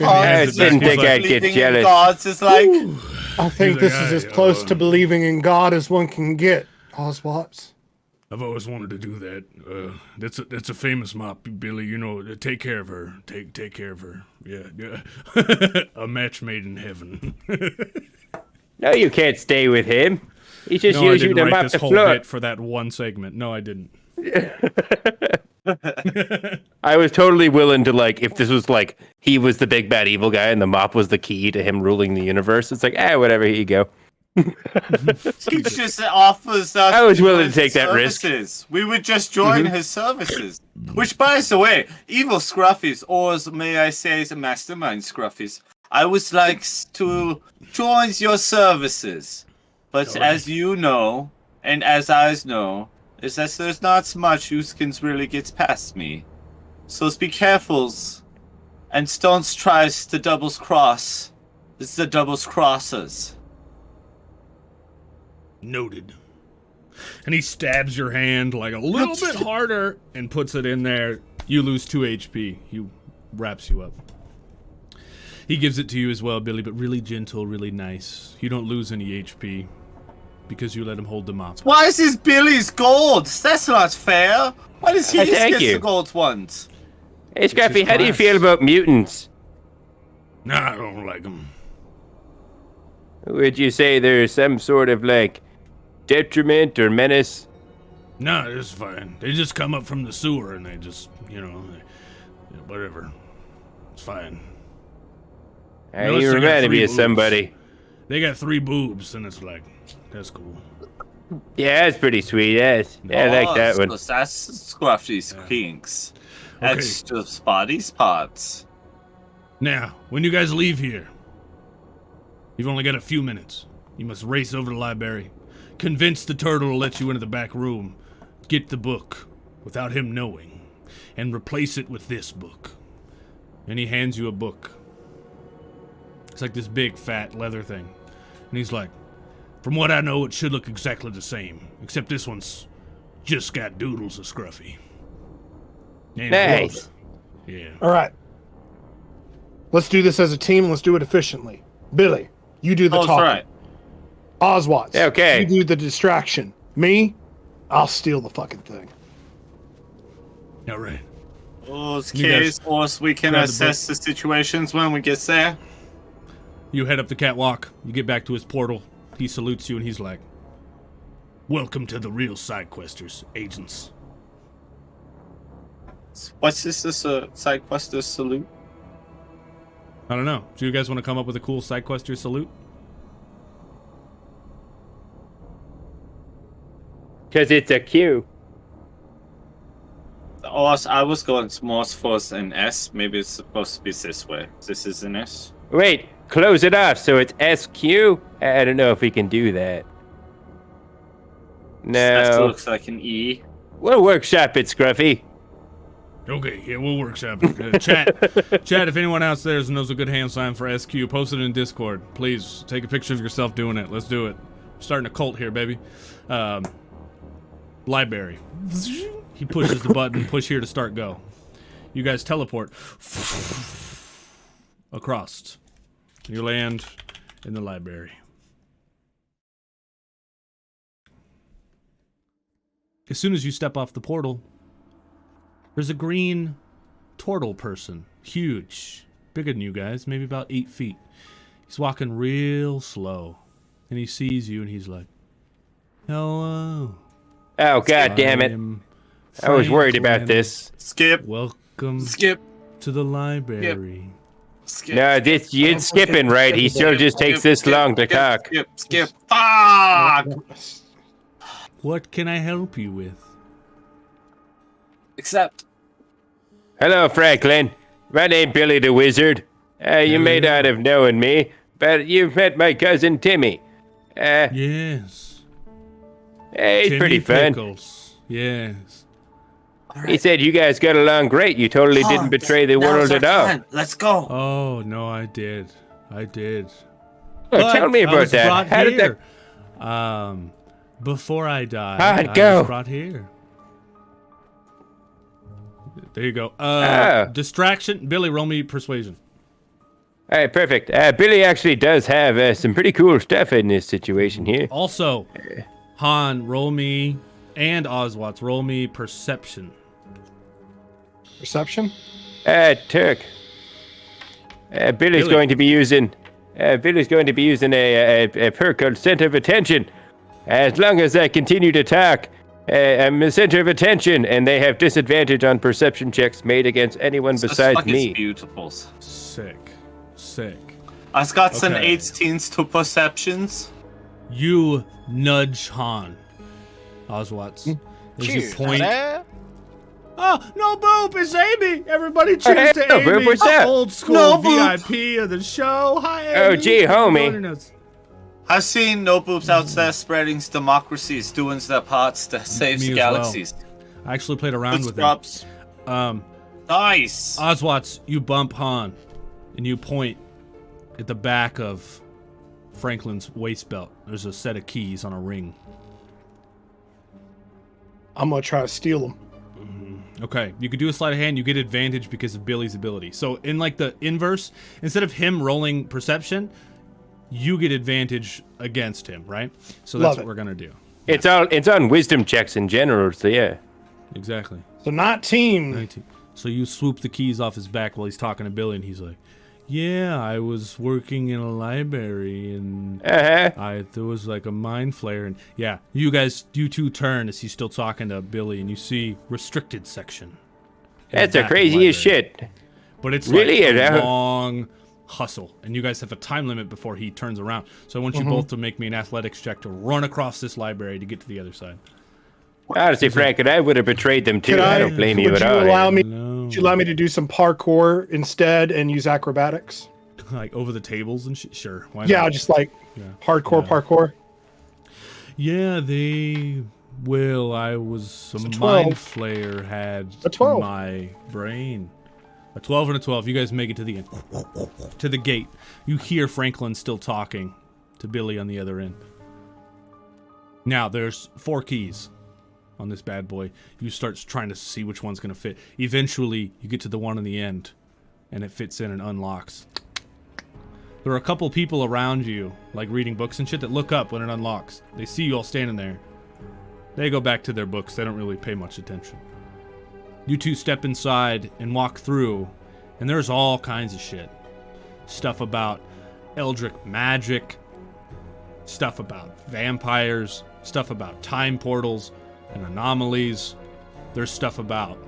I didn't think I'd get jealous. Gods is like, I think this is as close to believing in God as one can get, Ozwatts. I've always wanted to do that. That's a famous mop, Billy. You know, take care of her. Take care of her. Yeah. A match made in heaven. No, you can't stay with him. He just No, used I you didn't to write mop this the whole floor. bit for that one segment. No, I didn't. I was totally willing to, like, if this was like he was the big bad evil guy and the mop was the key to him ruling the universe. It's like, whatever. Here you go. he just offers us. I was willing to take that risk. We would just join his services. Which, by the way, evil Scruffies, or may I say, the mastermind Scruffies, I would like to join your services. But as you know, and as I know, is that there's not so much who can really get past me. So be careful, and don't try to doubles cross. This is the doubles crossers. Noted. And he stabs your hand like a little bit harder and puts it in there. You lose 2 HP. He wraps you up. He gives it to you as well, Billy, but really gentle, really nice. You don't lose any HP because you let him hold the mop. Why is this Billy's gold? That's not fair. Why does he get the gold ones? Hey, Scruffy, how do you feel about mutants? Nah, I don't like them. Would you say there's some sort of, like, detriment or menace? Nah, it's fine. They just come up from the sewer and they just, whatever. It's fine. You reminded me of somebody. They got 3 boobs, and it's like, that's cool. Yeah, that's pretty sweet. Yes. Yeah, I like that one. So that's Scruffy's kinks. That's just body spots. Now, when you guys leave here, you've only got a few minutes. You must race over to the library, convince the turtle to let you into the back room, get the book without him knowing, and replace it with this book. And he hands you a book. It's like this big, fat leather thing. And he's like, from what I know, it should look exactly the same, except this one's Just got doodles of Scruffy. Ain't Nice. close. Yeah. All right. Let's do this as a team. Let's do it efficiently. Billy, you do the Oh, that's talking. right. Ozwatts, Okay. you do the distraction. Me, I'll steal the fucking thing. All right. Okay, guys so we can grab the assess the situations when we get there. You head up the catwalk. You get back to his portal. He salutes you and he's like, "Welcome to the real Sidequesters, agents." What's this? This a Sidequesters salute? I don't know. Do you guys want to come up with a cool Sidequester salute? Because it's a Q. Oh, I was going more for an S. Maybe it's supposed to be this way. This is an S. Wait, close it off so it's SQ? I don't know if we can do that. That No. looks like an E. We'll workshop it, Scruffy. Okay, yeah, we'll workshop it. Chat, if anyone else there knows a good hand sign for SQ, post it in Discord. Please, take a picture of yourself doing it. Let's do it. Starting a cult here, baby. Library. He pushes the button, push here to start, go. You guys teleport across. You land in the library. As soon as you step off the portal, there's a green turtle person. Huge. Bigger than you guys, maybe about 8 feet. He's walking real slow. And he sees you and he's like, "Hello. Oh, god damn it. I was worried about this. Skip. Welcome Skip. to the library." Skip. No, this you ain't skipping, right? He still just takes this long to talk. Skip. Fuck! What can I help you with? Except. Hello, Franklin. My name's Billy the Wizard. You may not have known me, but you've met my cousin Timmy. Yes. He's Timmy pretty fun. Pickles. Yes. He said you guys got along great. You totally didn't betray the world at all. Let's go. Oh, no, I did. Oh, But tell me I about was that. brought How did here. that? Before I died, How'd it I go? was brought here. There you go. Distraction. Billy, roll me persuasion. All right, perfect. Billy actually does have some pretty cool stuff in this situation here. Also, Han, roll me, and Ozwatts, roll me perception. Perception? Turk. Billy's going to be using. Billy's going to be using a perk called Center of Attention. As long as I continue to talk, I'm the center of attention, and they have disadvantage on perception checks made against anyone besides me. Beautiful. Sick. I've got some Okay. 18s to perceptions. You nudge Han. Ozwatts. As you point. Oh, no boop, it's Amy. Everybody cheers to no Amy. boop, what's that? Old school No boop. VIP of the show. Hi, Amy. Oh, gee, Thanks for homie. joining us. I've seen no boobs out there spreading democracies, doing their parts to save Me the as galaxies. I actually played around Good with scrubs. him. Nice. Ozwatts, you bump Han, and you point at the back of Franklin's waist belt. There's a set of keys on a ring. I'm gonna try to steal them. Okay, you could do a sleight of hand. You get advantage because of Billy's ability. So in like the inverse, instead of him rolling perception, you get advantage against him, right? So that's Love what it. we're gonna do. It's on wisdom checks in general, so yeah. Exactly. So 19. 19. So you swoop the keys off his back while he's talking to Billy, and he's like, "Yeah, I was working in a library, and there was like a mind flare, and yeah, you two turn as he's still talking to Billy, and you see restricted section. in That's the the back of the craziest library. shit. But it's Really? like a Yeah. long hustle, and you guys have a time limit before he turns around. So I want you both to make me an athletics check to run across this library to get to the other side. Honestly, Frank, and I would have betrayed them too. Could I don't blame you would at you all. allow me? No. Would you allow me to do some parkour instead and use acrobatics? Like over the tables and shit? Sure. Why Yeah, not? just like hardcore parkour. Yeah, they will. I was some It's a 12. mind flare had A 12. my brain. A 12 and a 12. You guys make it to the end. To the gate. You hear Franklin still talking to Billy on the other end. Now there's 4 keys on this bad boy. You start trying to see which one's going to fit. Eventually, you get to the one on the end, and it fits in and unlocks. There are a couple people around you, like reading books and shit, that look up when it unlocks. They see you all standing there. They go back to their books. They don't really pay much attention. You two step inside and walk through, and there's all kinds of shit. Stuff about eldritch magic, stuff about vampires, stuff about time portals and anomalies. There's stuff about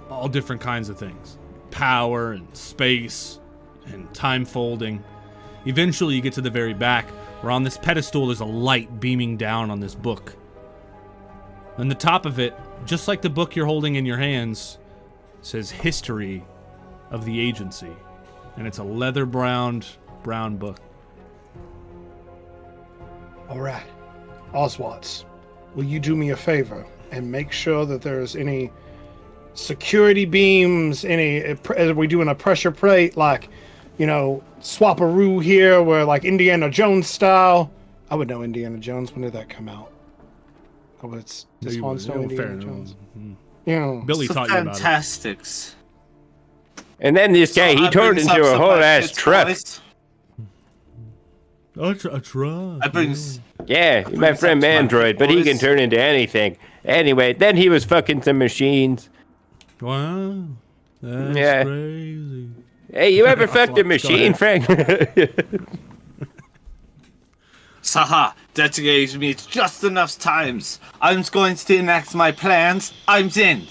all different kinds of things. Power and space and time folding. Eventually you get to the very back, where on this pedestal there's a light beaming down on this book. On the top of it, just like the book you're holding in your hands, says History of the Agency. And it's a leather-brown book. All right. Ozwatts, will you do me a favor and make sure that there's any security beams, are we doing a pressure plate, like, swap-a-roo here, where like Indiana Jones style? I would know Indiana Jones. When did that come out? Oh, it's this one's no Indiana Jones. Billy taught you about it. Fantastics. And then this guy, he turned into a whole ass truck. A truck. I bring. Yeah, my friend Android, but he can turn into anything. Anyway, then he was fucking some machines. Wow. That's crazy. Hey, you ever fucked a machine, Frank? Saha, that gave me just enough times. I'm going to enact my plans. I'm in.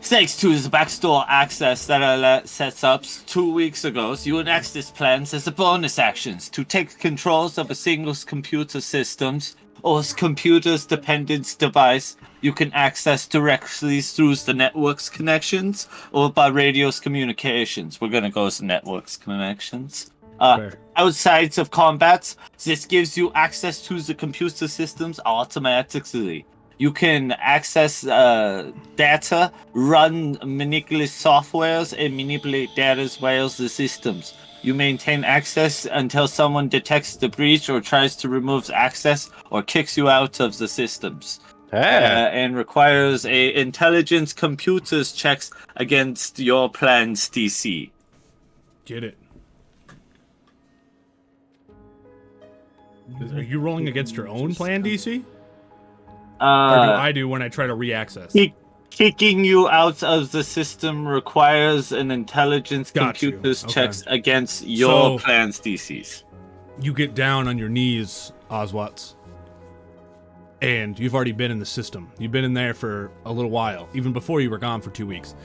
Thanks to the backdoor access that I set up 2 weeks ago, so you enact this plans as a bonus actions to take controls of a single computer systems or computer's dependent device you can access directly through the network's connections or by radio's communications. We're gonna go with the network's connections. Outside of combat, this gives you access to the computer systems automatically. You can access data, run manipulate softwares, and manipulate data as well as the systems. You maintain access until someone detects the breach or tries to remove access or kicks you out of the systems. And requires a intelligence computers checks against your plan's DC. Get it. Are you rolling against your own plan DC? Or do I do when I try to re-access? Kicking you out of the system requires an intelligence computers checks against your plan's DCs. You get down on your knees, Ozwatts, and you've already been in the system. You've been in there for a little while, even before you were gone for 2 weeks.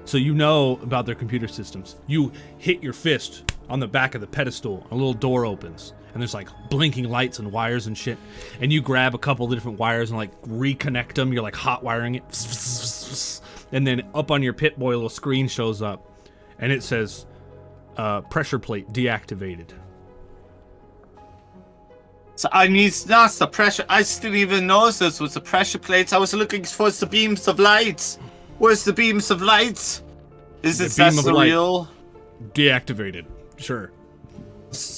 So you know about their computer systems. You hit your fist on the back of the pedestal, a little door opens, and there's like blinking lights and wires and shit. And you grab a couple of different wires and like reconnect them. You're like hot wiring it. And then up on your Pip-Boy, a little screen shows up, and it says, pressure plate deactivated. So I need not the pressure. I still even know this was the pressure plates. I was looking for the beams of light. Where's the beams of light? Is it that real? Deactivated. Sure.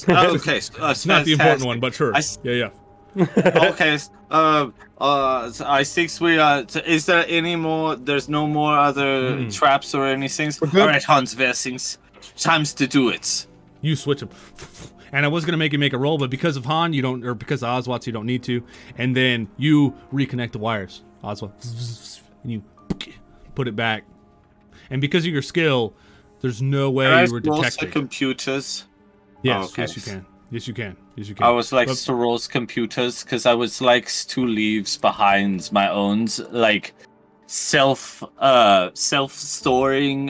Okay. It's not the important one, but sure. Yeah. Okay. I think we are. Is there any more? There's no more other traps or anything. All right, Hans Versins. Times to do it. You switch them. And I was gonna make you make a roll, but because of Han, you don't, or because of Ozwatts, you don't need to. And then you reconnect the wires, Ozwatts, and you put it back. And because of your skill, there's no way you were detected. Computers. Yes, yes you can. Yes you can. Yes you can. I was like Sorol's computers because I was like 2 leaves behind my own, like self-storing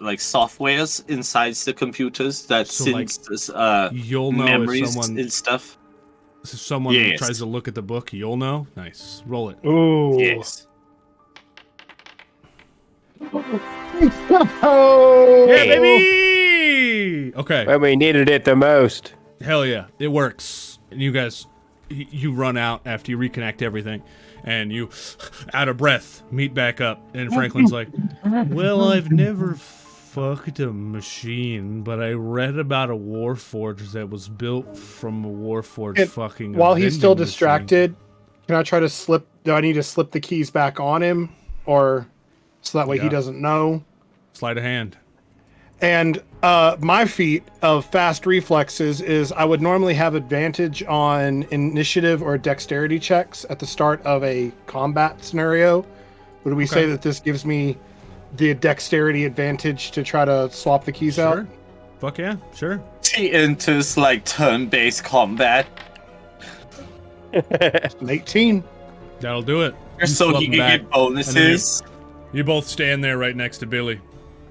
like softwares inside the computers that sends you'll know memories if someone and stuff. If someone tries to look at the book, you'll know. Nice. Roll it. Ooh. Yes. Yeah, baby. Okay. When we needed it the most. Hell yeah, it works. And you guys, you run out after you reconnect everything, and you, out of breath, meet back up. And Franklin's like, well, I've never fucked a machine, but I read about a warforged that was built from a warforged fucking. While he's still distracted, Can I try to slip? Do I need to slip the keys back on him, or so that way he doesn't know? Sleight of hand. And my feat of fast reflexes is I would normally have advantage on initiative or dexterity checks at the start of a combat scenario. Would we say that this gives me the dexterity advantage to try to swap the keys out? Fuck yeah, sure. He enters like turn-based combat. An 18. That'll do it. So he can get bonuses. You both stand there right next to Billy.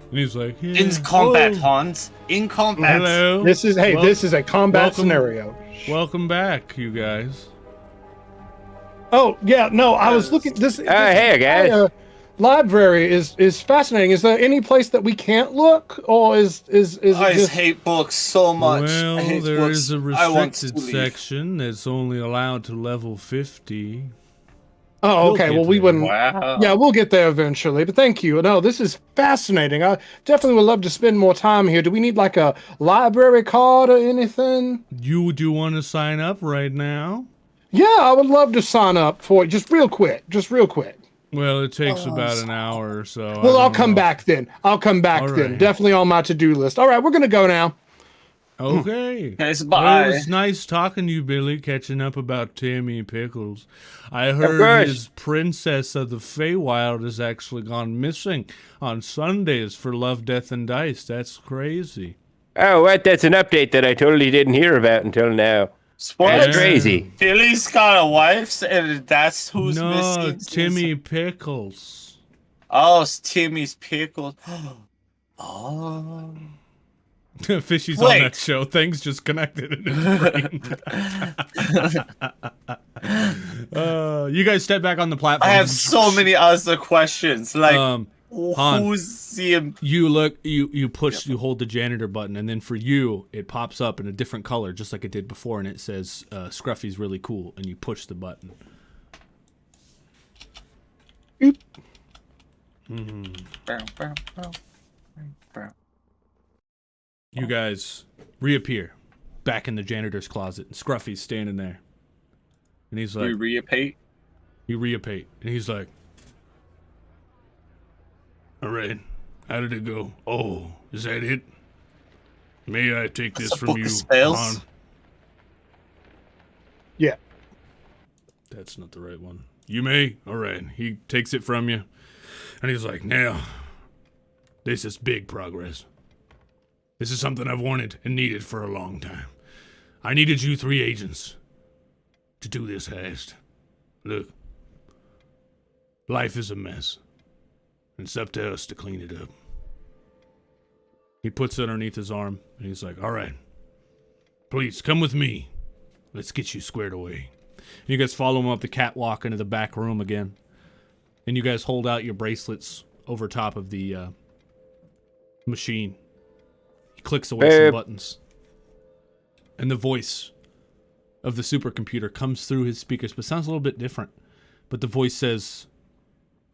And he's like, In combat, Hans. In combat. Hello. This is this is a combat scenario. Welcome back, you guys. Oh yeah, no, I was looking. This hey guys. Library is fascinating. Is there any place that we can't look, or is I just hate books so much. Well, there books. is a restricted section that's only allowed to level 50. Oh, okay. Well, we wouldn't. Wow. Yeah, we'll get there eventually. But thank you. No, this is fascinating. I definitely would love to spend more time here. Do we need like a library card or anything? You do want to sign up right now? Yeah, I would love to sign up for it. Just real quick. Well, it takes about an hour or so. Well, I'll come back then. right. Definitely on my to-do list. All right, we're going to go now. Okay. Yes, Well, bye. it was nice talking to you, Billy, catching up about Timmy Pickles. I heard his princess of the Feywild has actually gone missing on Sundays for Love, Death, and Dice. That's crazy. Oh, what? That's an update that I totally didn't hear about until now. That's crazy. Billy's got a wife, and that's who's missing. No, Timmy Pickles. Oh, it's Timmy's Pickles. Oh. Fishy's on that show. Things just connected in his brain. You guys step back on the platform. I have so many other questions. Like, Han, who's the... You look, you push, you hold the janitor button, and then for you, it pops up in a different color, just like it did before, and it says, Scruffy's really cool, and you push the button. Oop. You guys reappear back in the janitor's closet, and Scruffy's standing there. And he's like... You reappear? You reappear. And he's like... Alright, how did it go? Oh, is that it? May I take this from you, Han? Yeah. That's not the right one. You may? Alright, he takes it from you. And he's like, now, this is big progress. This is something I've wanted and needed for a long time. I needed you 3 agents to do this heist. Look, life is a mess. And it's up to us to clean it up. He puts it underneath his arm, and he's like, all right, please, come with me. Let's get you squared away. And you guys follow him up the catwalk into the back room again. And you guys hold out your bracelets over top of the machine. He clicks away some buttons. And the voice of the supercomputer comes through his speakers, but sounds a little bit different. But the voice says,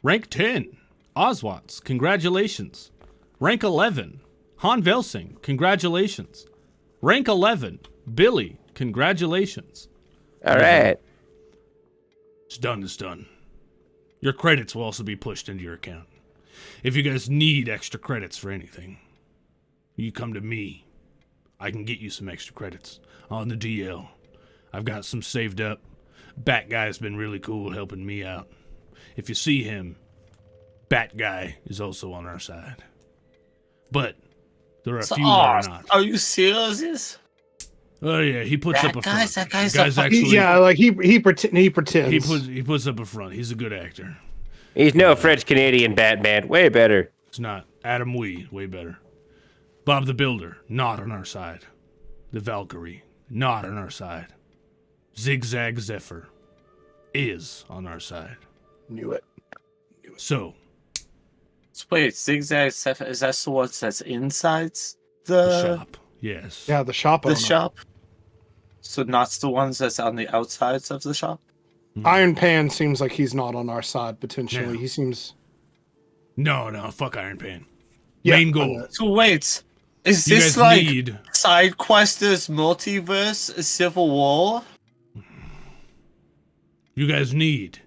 rank 10, Ozwatts, congratulations. Rank 11, Han Velsing, congratulations. Rank 11, Billy, congratulations. All right. It's done, it's done. Your credits will also be pushed into your account. If you guys need extra credits for anything, you come to me. I can get you some extra credits on the DL. I've got some saved up. Bat Guy's been really cool helping me out. If you see him, Bat Guy is also on our side. But there are a few that are not. Are you serious? Oh yeah, he puts up a front. That guy's actually, yeah, like he pretends. He puts up a front. He's a good actor. He's no French Canadian Batman. Way better. It's not. Adam Wee, way better. Bob the Builder, not on our side. The Valkyrie, not on our side. Zigzag Zephyr is on our side. Knew it. So wait, Zigzag Zephyr, is that the one that's inside the shop? Yes. Yeah, the shop. The shop. So not the ones that's on the outsides of the shop? Iron Pan seems like he's not on our side, potentially. Yeah. He seems... No, fuck Iron Pan. Yeah, Main goal. So wait, is this like Sidequesters Multiverse Civil War? You guys need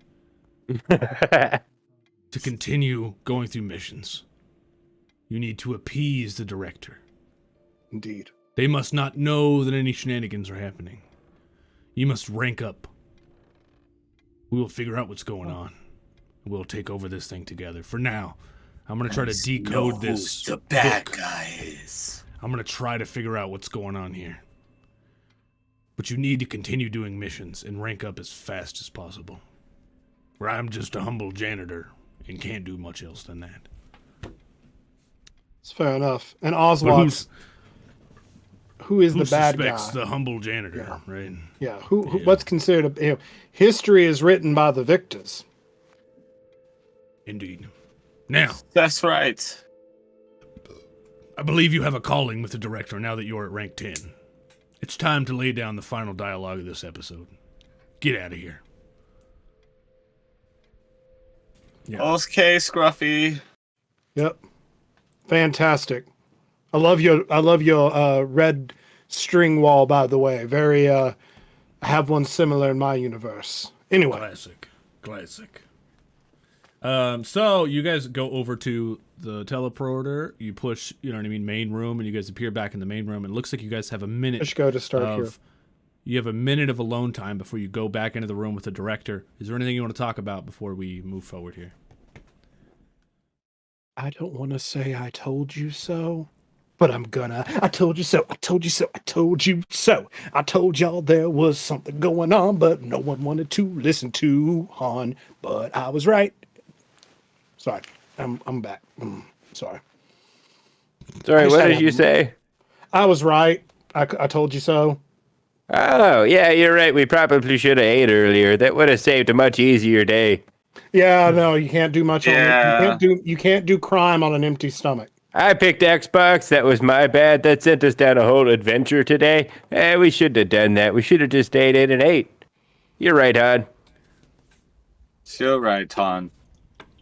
to continue going through missions. You need to appease the director. Indeed. They must not know that any shenanigans are happening. You must rank up. We will figure out what's going on. We'll take over this thing together. For now, I'm going to try to decode this. The bad guys. I'm going to try to figure out what's going on here. But you need to continue doing missions and rank up as fast as possible. Or I'm just a humble janitor and can't do much else than that. It's fair enough. And Ozwatts, who is the bad guy? Who suspects the humble janitor, right? Yeah. Who what's considered history is written by the victors. Indeed. Now. That's right. I believe you have a calling with the director now that you're at rank 10. It's time to lay down the final dialogue of this episode. Get out of here. Yeah. Okay, Scruffy. Yep. Fantastic. I love your red string wall, by the way. Very I have one similar in my universe. Anyway. Classic. So you guys go over to the teleporter, you push, main room, and you guys appear back in the main room. It looks like you guys have a minute. Let's go to start here. You have a minute of alone time before you go back into the room with the director. Is there anything you want to talk about before we move forward here? I don't want to say I told you so, but I'm gonna. I told you so. I told you so. I told you so. I told y'all there was something going on, but no one wanted to listen to Han. But I was right. Sorry, I'm back. Sorry. Sorry, what did you say? I was right. I told you so. Oh, yeah, you're right. We probably should have ate earlier. That would have saved a much easier day. Yeah, no, you can't do much. You can't do crime on an empty stomach. I picked Xbox. That was my bad. That sent us down a whole adventure today. We shouldn't have done that. We should have just stayed in and ate. You're right, Han. You're right, Han.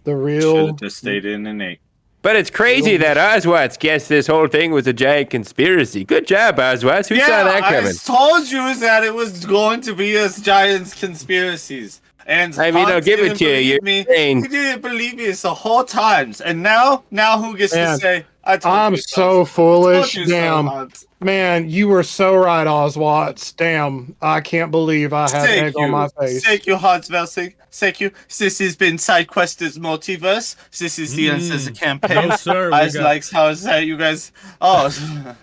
The real. Should have just stayed in and ate. But it's crazy that Ozwatts guessed this whole thing was a giant conspiracy. Good job, Ozwatts. Who saw that coming? I told you that it was going to be a giant conspiracies. And I mean, I'll give it to you. He didn't believe me the whole times. And now who gets to say, I'm so foolish. Damn. Man, you were so right, Ozwatts. Damn. I can't believe I had egg on my face. Thank you, Hansvelsing. Thank you. This has been Sidequesters Multiverse. This is the answer to the campaign. Oh, sir. How is that, you guys? Oh.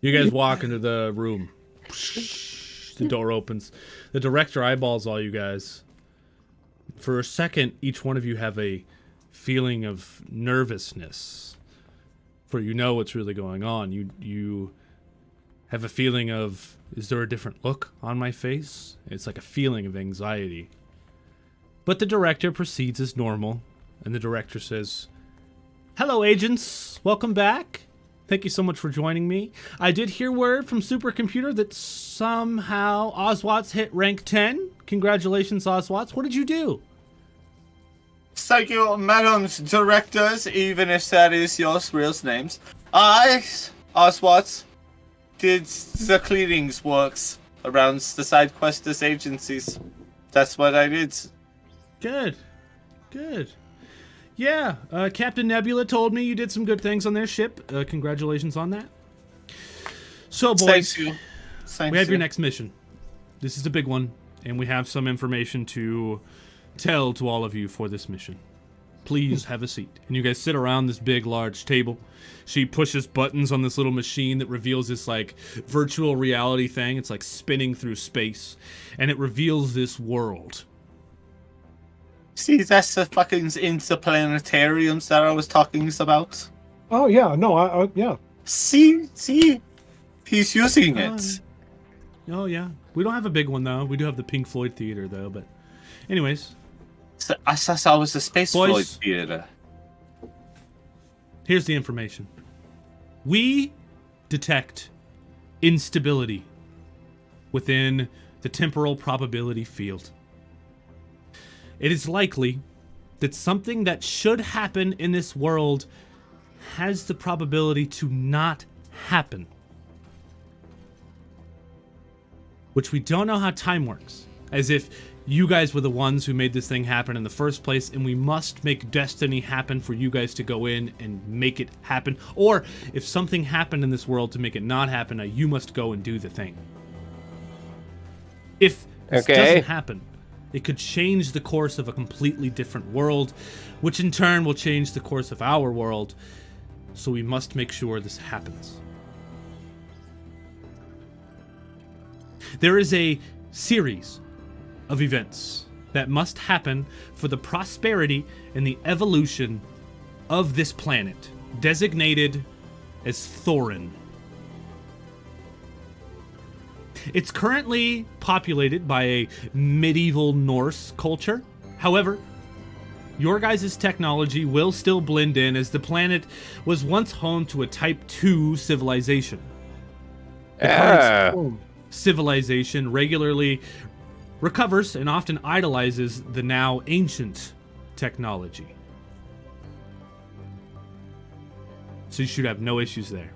You guys walk into the room. The door opens. The director eyeballs all you guys. For a second, each one of you have a feeling of nervousness. For you know what's really going on. You have a feeling of, is there a different look on my face? It's like a feeling of anxiety. But the director proceeds as normal, and the director says, "Hello, agents. Welcome back. Thank you so much for joining me. I did hear word from Supercomputer that somehow Ozwatts hit rank 10. Congratulations, Ozwatts. What did you do?" Thank you, madams directors, even if that is your real names. I, Ozwatts, did the cleanings works around the Sidequesters agencies. That's what I did. Good. Yeah, Captain Nebula told me you did some good things on their ship. Congratulations on that. So, boys, we have your next mission. This is a big one, and we have some information to tell to all of you for this mission. Please have a seat. And you guys sit around this big, large table. She pushes buttons on this little machine that reveals this, like, virtual reality thing. It's, like, spinning through space, and it reveals this world. See, that's the fucking interplanetariums that I was talking about. Oh, yeah. No, yeah. See? He's using it. Oh, yeah. We don't have a big one, though. We do have the Pink Floyd Theater, though, but... Anyways. So, I thought I was the Space Floyd Theater. Here's the information. We detect instability within the temporal probability field. It is likely that something that should happen in this world has the probability to not happen. Which we don't know how time works. As if You guys were the ones who made this thing happen in the first place, and we must make destiny happen for you guys to go in and make it happen. Or if something happened in this world to make it not happen, now you must go and do the thing. If this doesn't happen, it could change the course of a completely different world, which in turn will change the course of our world. So we must make sure this happens. There is a series of events that must happen for the prosperity and the evolution of this planet, designated as Thorin. It's currently populated by a medieval Norse culture. However, your guys' technology will still blend in, as the planet was once home to a Type 2 civilization. The current civilization regularly recovers and often idolizes the now ancient technology. So you should have no issues there.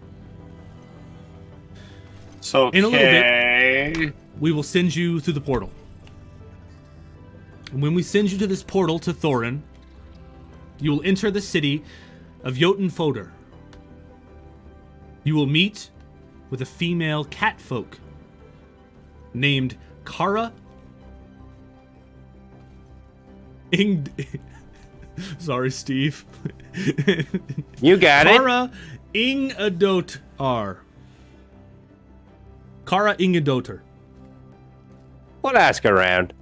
So in a little bit, we will send you through the portal. And when we send you to this portal to Thorin, you will enter the city of Jotunfoder. You will meet with a female catfolk named Kara Sorry, Steve. You got it. Kara Ingadotar. Kara Ingadotar. We'll ask around.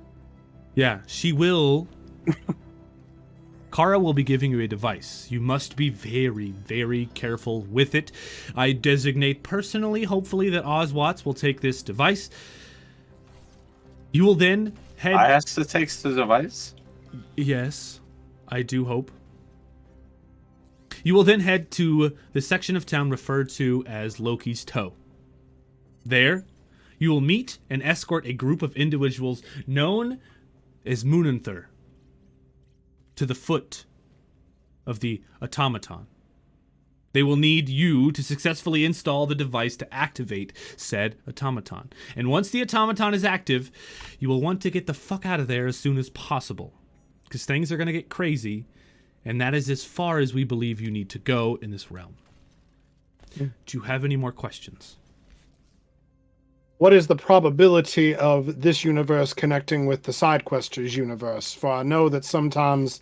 Yeah, she will. Kara will be giving you a device. You must be very, very careful with it. I designate personally, hopefully, that Ozwatts will take this device. You will then head... I asked to take the device? Yes, I do hope. You will then head to the section of town referred to as Loki's Toe. There, you will meet and escort a group of individuals known as Munanther to the foot of the automaton. They will need you to successfully install the device to activate said automaton. And once the automaton is active, you will want to get the fuck out of there as soon as possible, because things are going to get crazy, and that is as far as we believe you need to go in this realm. Do you have any more questions? What is the probability of this universe connecting with the Sidequesters universe? For I know that sometimes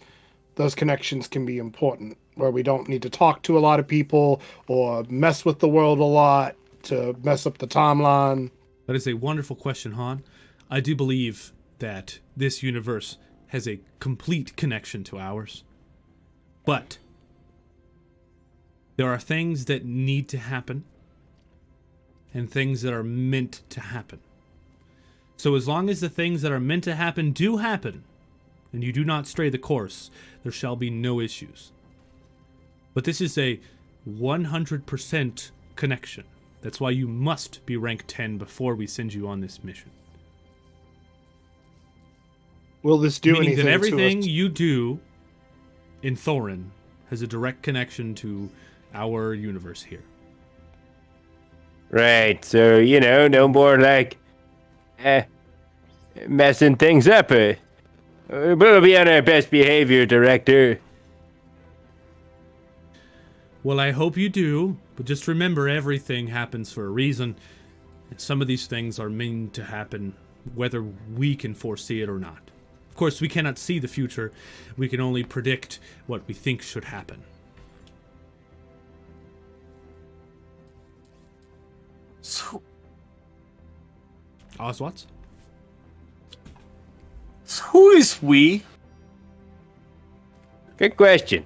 those connections can be important, where we don't need to talk to a lot of people or mess with the world a lot to mess up the timeline. That is a wonderful question, Han. I do believe that this universe has a complete connection to ours. But there are things that need to happen and things that are meant to happen. So as long as the things that are meant to happen do happen, and you do not stray the course, there shall be no issues. But this is a 100% connection. That's why you must be rank 10 before we send you on this mission. Will this do Meaning anything that everything to us? you do in Thorin has a direct connection to our universe here. Right, so, you know, no more like messing things up. We'll be on our best behavior, Director. Well, I hope you do, but just remember everything happens for a reason, and some of these things are meant to happen whether we can foresee it or not. Of course, we cannot see the future. We can only predict what we think should happen. So Ozwatts? who is we? Good question.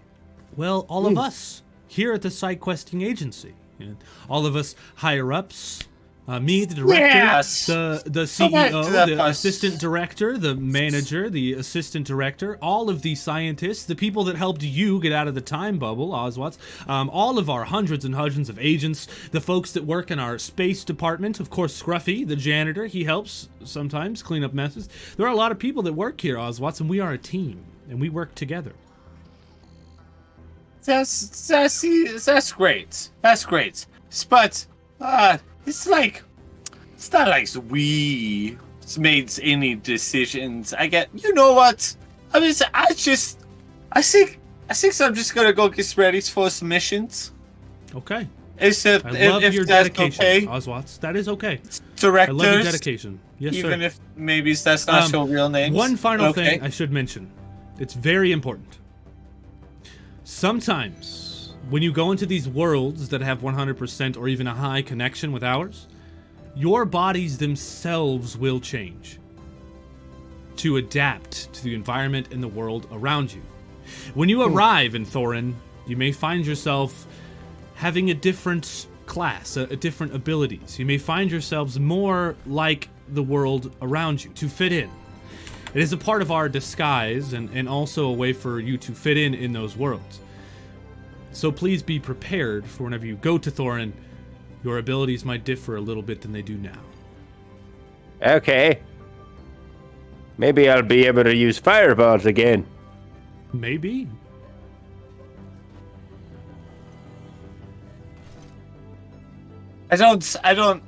Well, all of us here at the Sidequesting Agency. And all of us higher-ups. Me, the director, Yes. the Go back CEO, to that the bus. assistant director, the manager, the assistant director, all of the scientists, the people that helped you get out of the time bubble, Ozwatts, all of our hundreds and hundreds of agents, the folks that work in our space department, of course, Scruffy, the janitor, he helps sometimes clean up messes. There are a lot of people that work here, Ozwatts, and we are a team, and we work together. That's great. That's great. But it's not like we. made any decisions. You know what? I mean, I think I'm just gonna go get ready for some missions. Okay. I love your dedication, okay. Ozwatts. That is okay. Directors. I love your dedication. Yes, even sir. if maybe that's not your real name. One final thing I should mention. It's very important. Sometimes, when you go into these worlds that have 100% or even a high connection with ours, your bodies themselves will change to adapt to the environment and the world around you. When you arrive in Thorin, you may find yourself having a different class, a different abilities. You may find yourselves more like the world around you to fit in. It is a part of our disguise and also a way for you to fit in those worlds. So please be prepared for whenever you go to Thorin, your abilities might differ a little bit than they do now. Okay. Maybe I'll be able to use fireballs again. Maybe. I don't.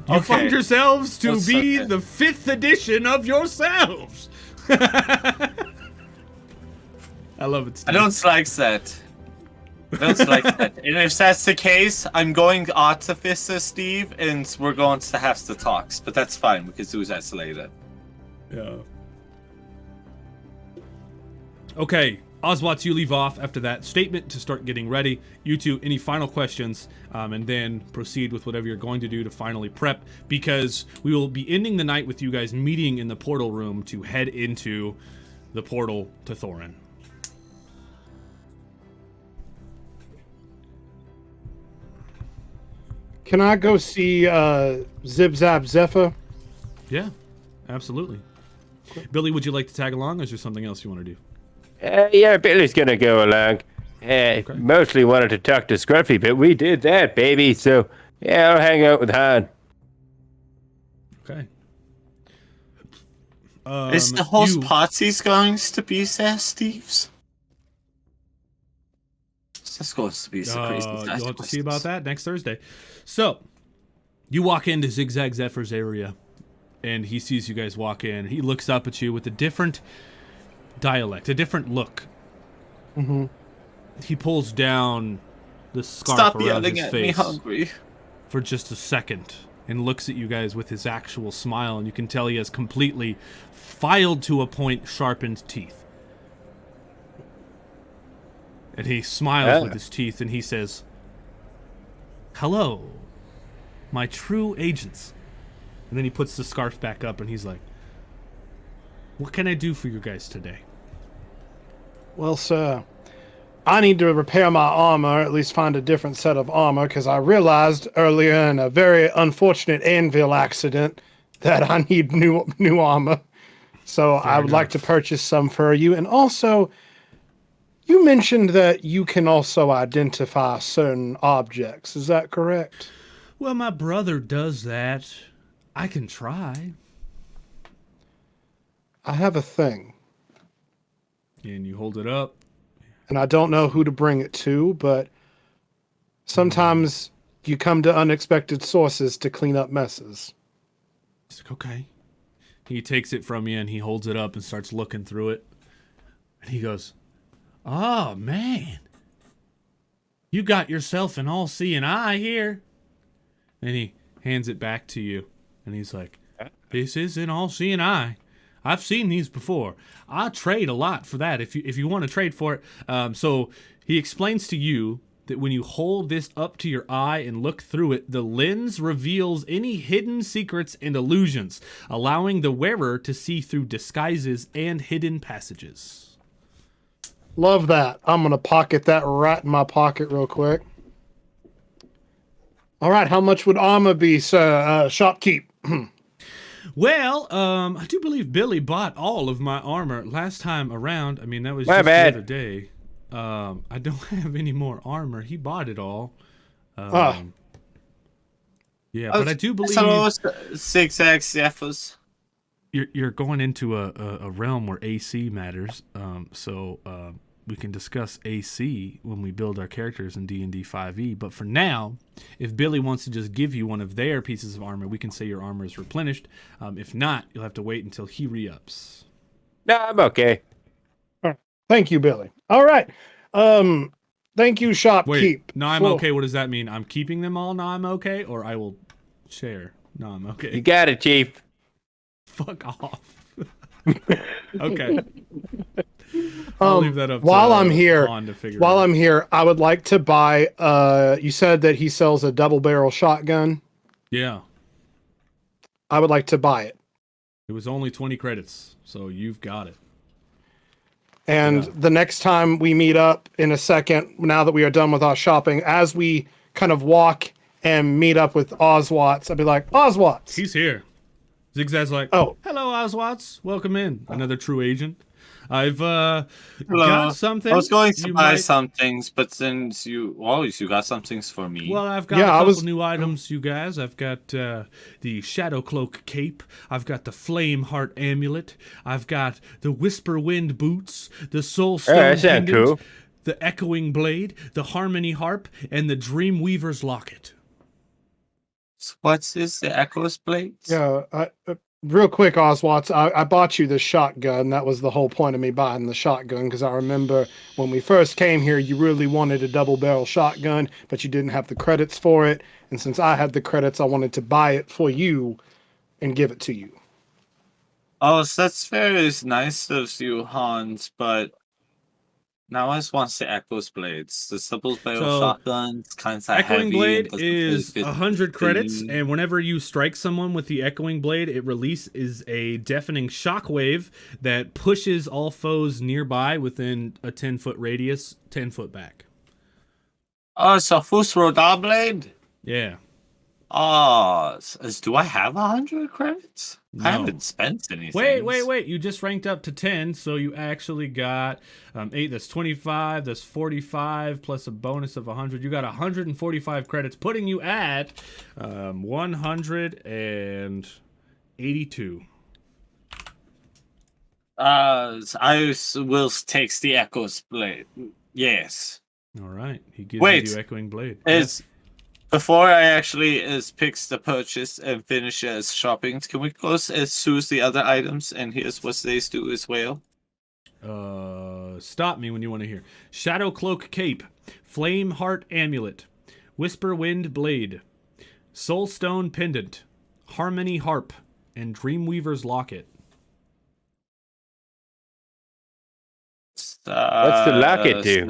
You find yourselves to be the 5th edition of yourselves. I love it, Steve. I don't like that. And if that's the case, I'm going Artificer, Steve, and we're going to have the talks. But that's fine. We can do that later. Yeah. Okay. Ozwatts, you leave off after that statement to start getting ready. You two, any final questions, and then proceed with whatever you're going to do to finally prep, because we will be ending the night with you guys meeting in the portal room to head into the portal to Thorin. Can I go see Zib Zab Zephyr? Yeah, absolutely. Billy, would you like to tag along, or is there something else you want to do? Yeah, Billy's gonna go along. Mostly wanted to talk to Scruffy, but we did that, baby. So, yeah, I'll hang out with Han. Okay. Is the host party's going to be there, Steve's? That's going to be so crazy. You'll have to see about that next Thursday. So, you walk into Zigzag Zephyr's area, and he sees you guys walk in. He looks up at you with a different dialect, a different look. Mm-hmm. He pulls down the scarf Stop around yelling his at face me, hungry. for just a second and looks at you guys with his actual smile, and you can tell he has completely filed to a point sharpened teeth. And he smiles with his teeth and he says, "Hello, my true agents." And then he puts the scarf back up and he's like, "What can I do for you guys today?" Well, sir, I need to repair my armor, or at least find a different set of armor, because I realized earlier in a very unfortunate anvil accident that I need new armor. So I would like to purchase some for you. And also, you mentioned that you can also identify certain objects. Is that correct? Well, my brother does that. I can try. I have a thing. And you hold it up. And I don't know who to bring it to, but sometimes you come to unexpected sources to clean up messes. He's like, okay. He takes it from you and he holds it up and starts looking through it. And he goes, "Oh, man. You got yourself an all-seeing eye here." And he hands it back to you. And he's like, "This is an all-seeing eye. I've seen these before. I trade a lot for that if you want to trade for it." So he explains to you that when you hold this up to your eye and look through it, the lens reveals any hidden secrets and illusions, allowing the wearer to see through disguises and hidden passages. Love that. I'm going to pocket that right in my pocket real quick. All right, how much would armor be, sir? Shopkeep. Well, I do believe Billy bought all of my armor last time around. I mean, that was My just bad. the other day. I don't have any more armor. He bought it all. Yeah, but I do believe Zigzag Zephyrs. you're going into a realm where AC matters. So we can discuss AC when we build our characters in D&D 5e. But for now, if Billy wants to just give you one of their pieces of armor, we can say your armor is replenished. If not, you'll have to wait until he re-ups. No, I'm okay. All right. Thank you, Billy. All right. Thank you, Shopkeep. Wait, no, I'm okay. What does that mean? I'm keeping them all, no, I'm okay? Or I will share? No, I'm okay. You got it, Chief. Fuck off. Okay. I'll leave that up while to I'm here, Han to figure while out. I'm here, I would like to buy. You said that he sells a double barrel shotgun. Yeah. I would like to buy it. It was only 20 credits, so you've got it. And the next time we meet up in a second, now that we are done with our shopping, as we kind of walk and meet up with Ozwatts, I'll be like, Ozwatts. He's here. Zigzag's like, oh, hello, Ozwatts. Welcome in. Another true agent. I've Hello. got something. I was going to you buy might- some things, but since you got some things for me. Well, I've got a couple new items, you guys. I've got the Shadow Cloak Cape. I've got the Flame Heart Amulet. I've got the Whisper Wind Boots, the Soul Stone that sounds Pendant, cool. the Echoing Blade, the Harmony Harp, and the Dream Weaver's Locket. What's this? The Echo's Blade? Yeah, real quick, Ozwatts, I bought you this shotgun. That was the whole point of me buying the shotgun, because I remember when we first came here, you really wanted a double barrel shotgun, but you didn't have the credits for it. And since I had the credits, I wanted to buy it for you and give it to you. Oh, so that's very nice of you, Hans, but now I just want the Echo's Blades. The double barrel shotguns, kind of heavy. Echoing Blade and is doesn't 100 credits, fit. and whenever you strike someone with the Echoing Blade, it releases a deafening shockwave that pushes all foes nearby within a 10-foot radius, 10 foot back. Oh, so Fusroda Blade? Yeah. Oh, do I have 100 credits? No. I haven't spent anything. Wait. You just ranked up to 10, so you actually got 8. That's 25. That's 45 plus a bonus of 100. You got 145 credits, putting you at 182. I will take the Echo's Blade. Yes. All right. He gives you Echoing Blade. Before I actually picks the purchase and finishes shopping, can we go choose the other items? And here's what they do as well. Stop me when you want to hear. Shadow Cloak Cape, Flame Heart Amulet, Whisper Wind Blade, Soul Stone Pendant, Harmony Harp, and Dreamweaver's Locket. What's the locket do?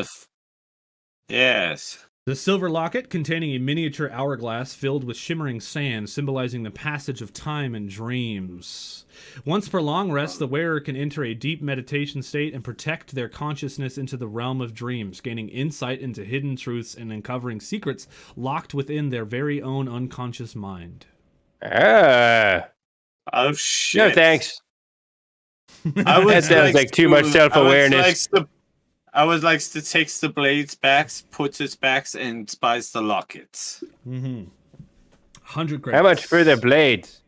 Yes. The silver locket, containing a miniature hourglass filled with shimmering sand, symbolizing the passage of time and dreams. Once per long rest, the wearer can enter a deep meditation state and protect their consciousness into the realm of dreams, gaining insight into hidden truths and uncovering secrets locked within their very own unconscious mind. Oh, shit. No, thanks. That sounds like too much self-awareness. I would like to take the blades back, put it back, and spice the lockets. 100 credits. How much for the blades?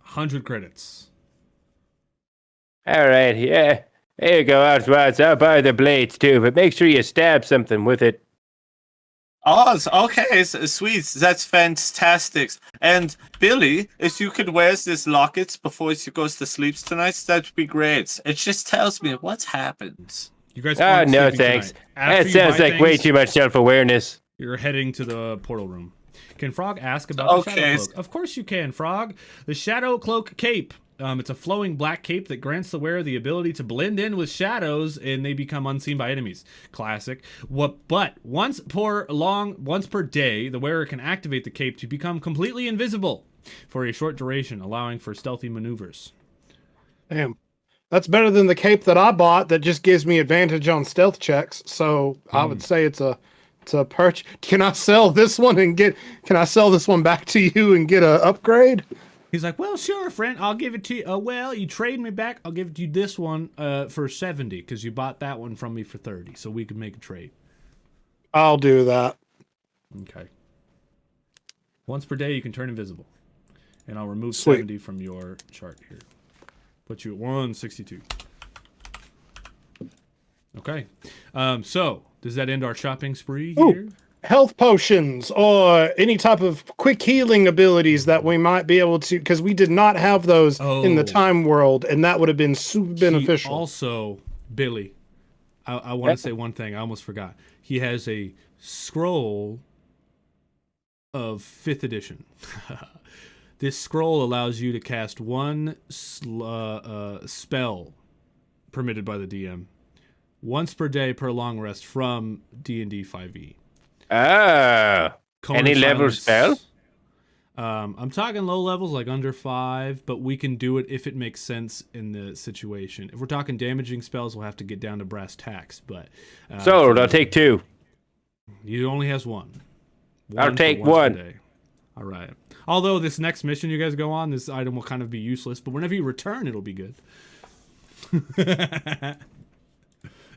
100 credits. All right, yeah. Here you go, Ozwatts. I'll buy the blades too, but make sure you stab something with it. Oh, okay, sweet. That's fantastic. And Billy, if you could wear this locket before you goes to sleep tonight, that'd be great. It just tells me what happens. You guys Oh, aren't no, sleeping thanks. tonight. After That you sounds buy like way things, too much self-awareness. You're heading to the portal room. Can Frog ask about the Shadow Cloak? Of course you can, Frog. The Shadow Cloak Cape. It's a flowing black cape that grants the wearer the ability to blend in with shadows and they become unseen by enemies. Classic. But once per day, the wearer can activate the cape to become completely invisible for a short duration, allowing for stealthy maneuvers. Damn. That's better than the cape that I bought that just gives me advantage on stealth checks. So I would say it's a perch. Can I sell this one can I sell this one back to you and get a upgrade? He's like, well, sure, friend. I'll give it to you. Well, you trade me back. I'll give it to you this one for 70 because you bought that one from me for 30. So we can make a trade. I'll do that. Okay. Once per day, you can turn invisible. And I'll remove Sweet. 70 from your chart here. Put you at 162. Okay. So does that end our shopping spree Ooh. here? Health potions or any type of quick healing abilities that we might be able to, because we did not have those in the time world, and that would have been super beneficial. Also, Billy, I want to say one thing. I almost forgot. He has a scroll of 5th edition. This scroll allows you to cast one spell permitted by the DM once per day per long rest from D&D 5e. Any level spell? I'm talking low levels, like under 5, but we can do it if it makes sense in the situation. If we're talking damaging spells, we'll have to get down to brass tacks. But so I'll take 2. He only has 1. I'll take 1. All right. Although this next mission you guys go on, this item will kind of be useless, but whenever you return, it'll be good.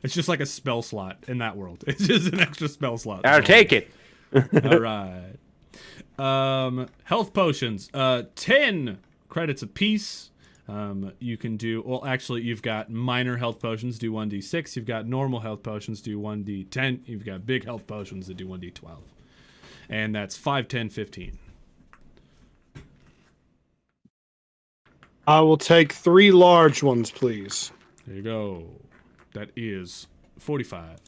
It's just like a spell slot in that world. It's just an extra spell slot. I'll take it. All right. Health potions. 10 credits apiece. You can do... Well, actually, you've got minor health potions, do 1d6. You've got normal health potions, do 1d10. You've got big health potions that do 1d12. And that's 5, 10, 15. I will take 3 large ones, please. There you go. That is 45.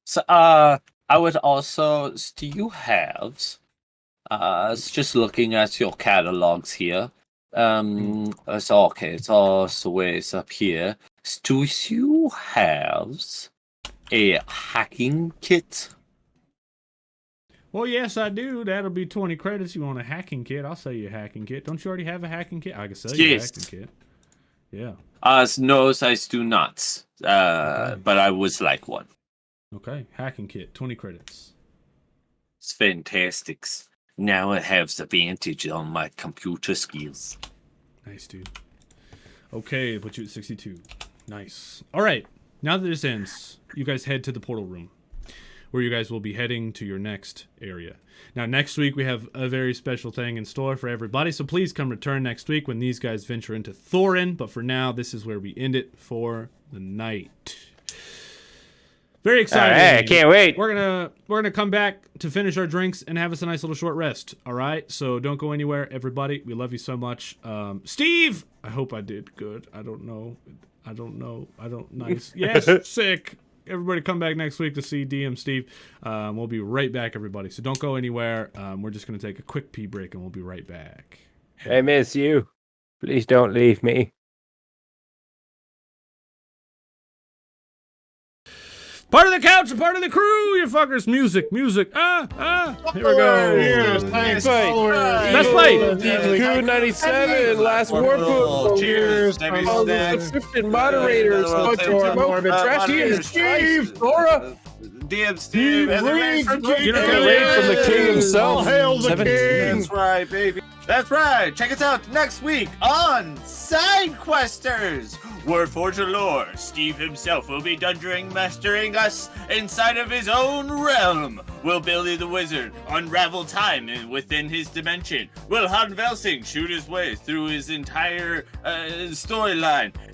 So, I would also. Do you have? Just looking at your catalogs here. It's okay. It's also ways up here. Do you have a hacking kit? Well, yes, I do. That'll be 20 credits. You want a hacking kit? I'll sell you a hacking kit. Don't you already have a hacking kit? I can sell you a hacking kit. Yeah. No, I do not. Okay. But I would like one. Okay, hacking kit, 20 credits. It's fantastic. Now I have the advantage on my computer skills. Nice, dude. Okay, put you at 62. Nice. All right, now that this ends, you guys head to the portal room, where you guys will be heading to your next area. Now, next week, we have a very special thing in store for everybody, so please come return next week when these guys venture into Thorin. But for now, this is where we end it for the night. Very exciting. All right, I can't wait. We're gonna come back to finish our drinks and have us a nice little short rest. All right, so don't go anywhere, everybody. We love you so much. Steve, I hope I did good. I don't know. Nice. Yes, sick. Everybody come back next week to see DM Steve. We'll be right back, everybody. So don't go anywhere. We're just going to take a quick pee break, and we'll be right back. I miss you. Please don't leave me. Part of the couch and part of the crew, you fuckers. Music. Here we go. Cheers. Thanks. Best play. Q97, last warpool. Cheers. Subscription moderators. Steve, Dora. DM Steve, and the raid from Raid from the king himself. Hail the king. That's right, baby. That's right. Check us out next week on Sidequesters. Wordforger lore. Steve himself will be dungeon mastering us inside of his own realm. Will Billy the Wizard unravel time within his dimension? Will Han Velsing shoot his way through his entire storyline?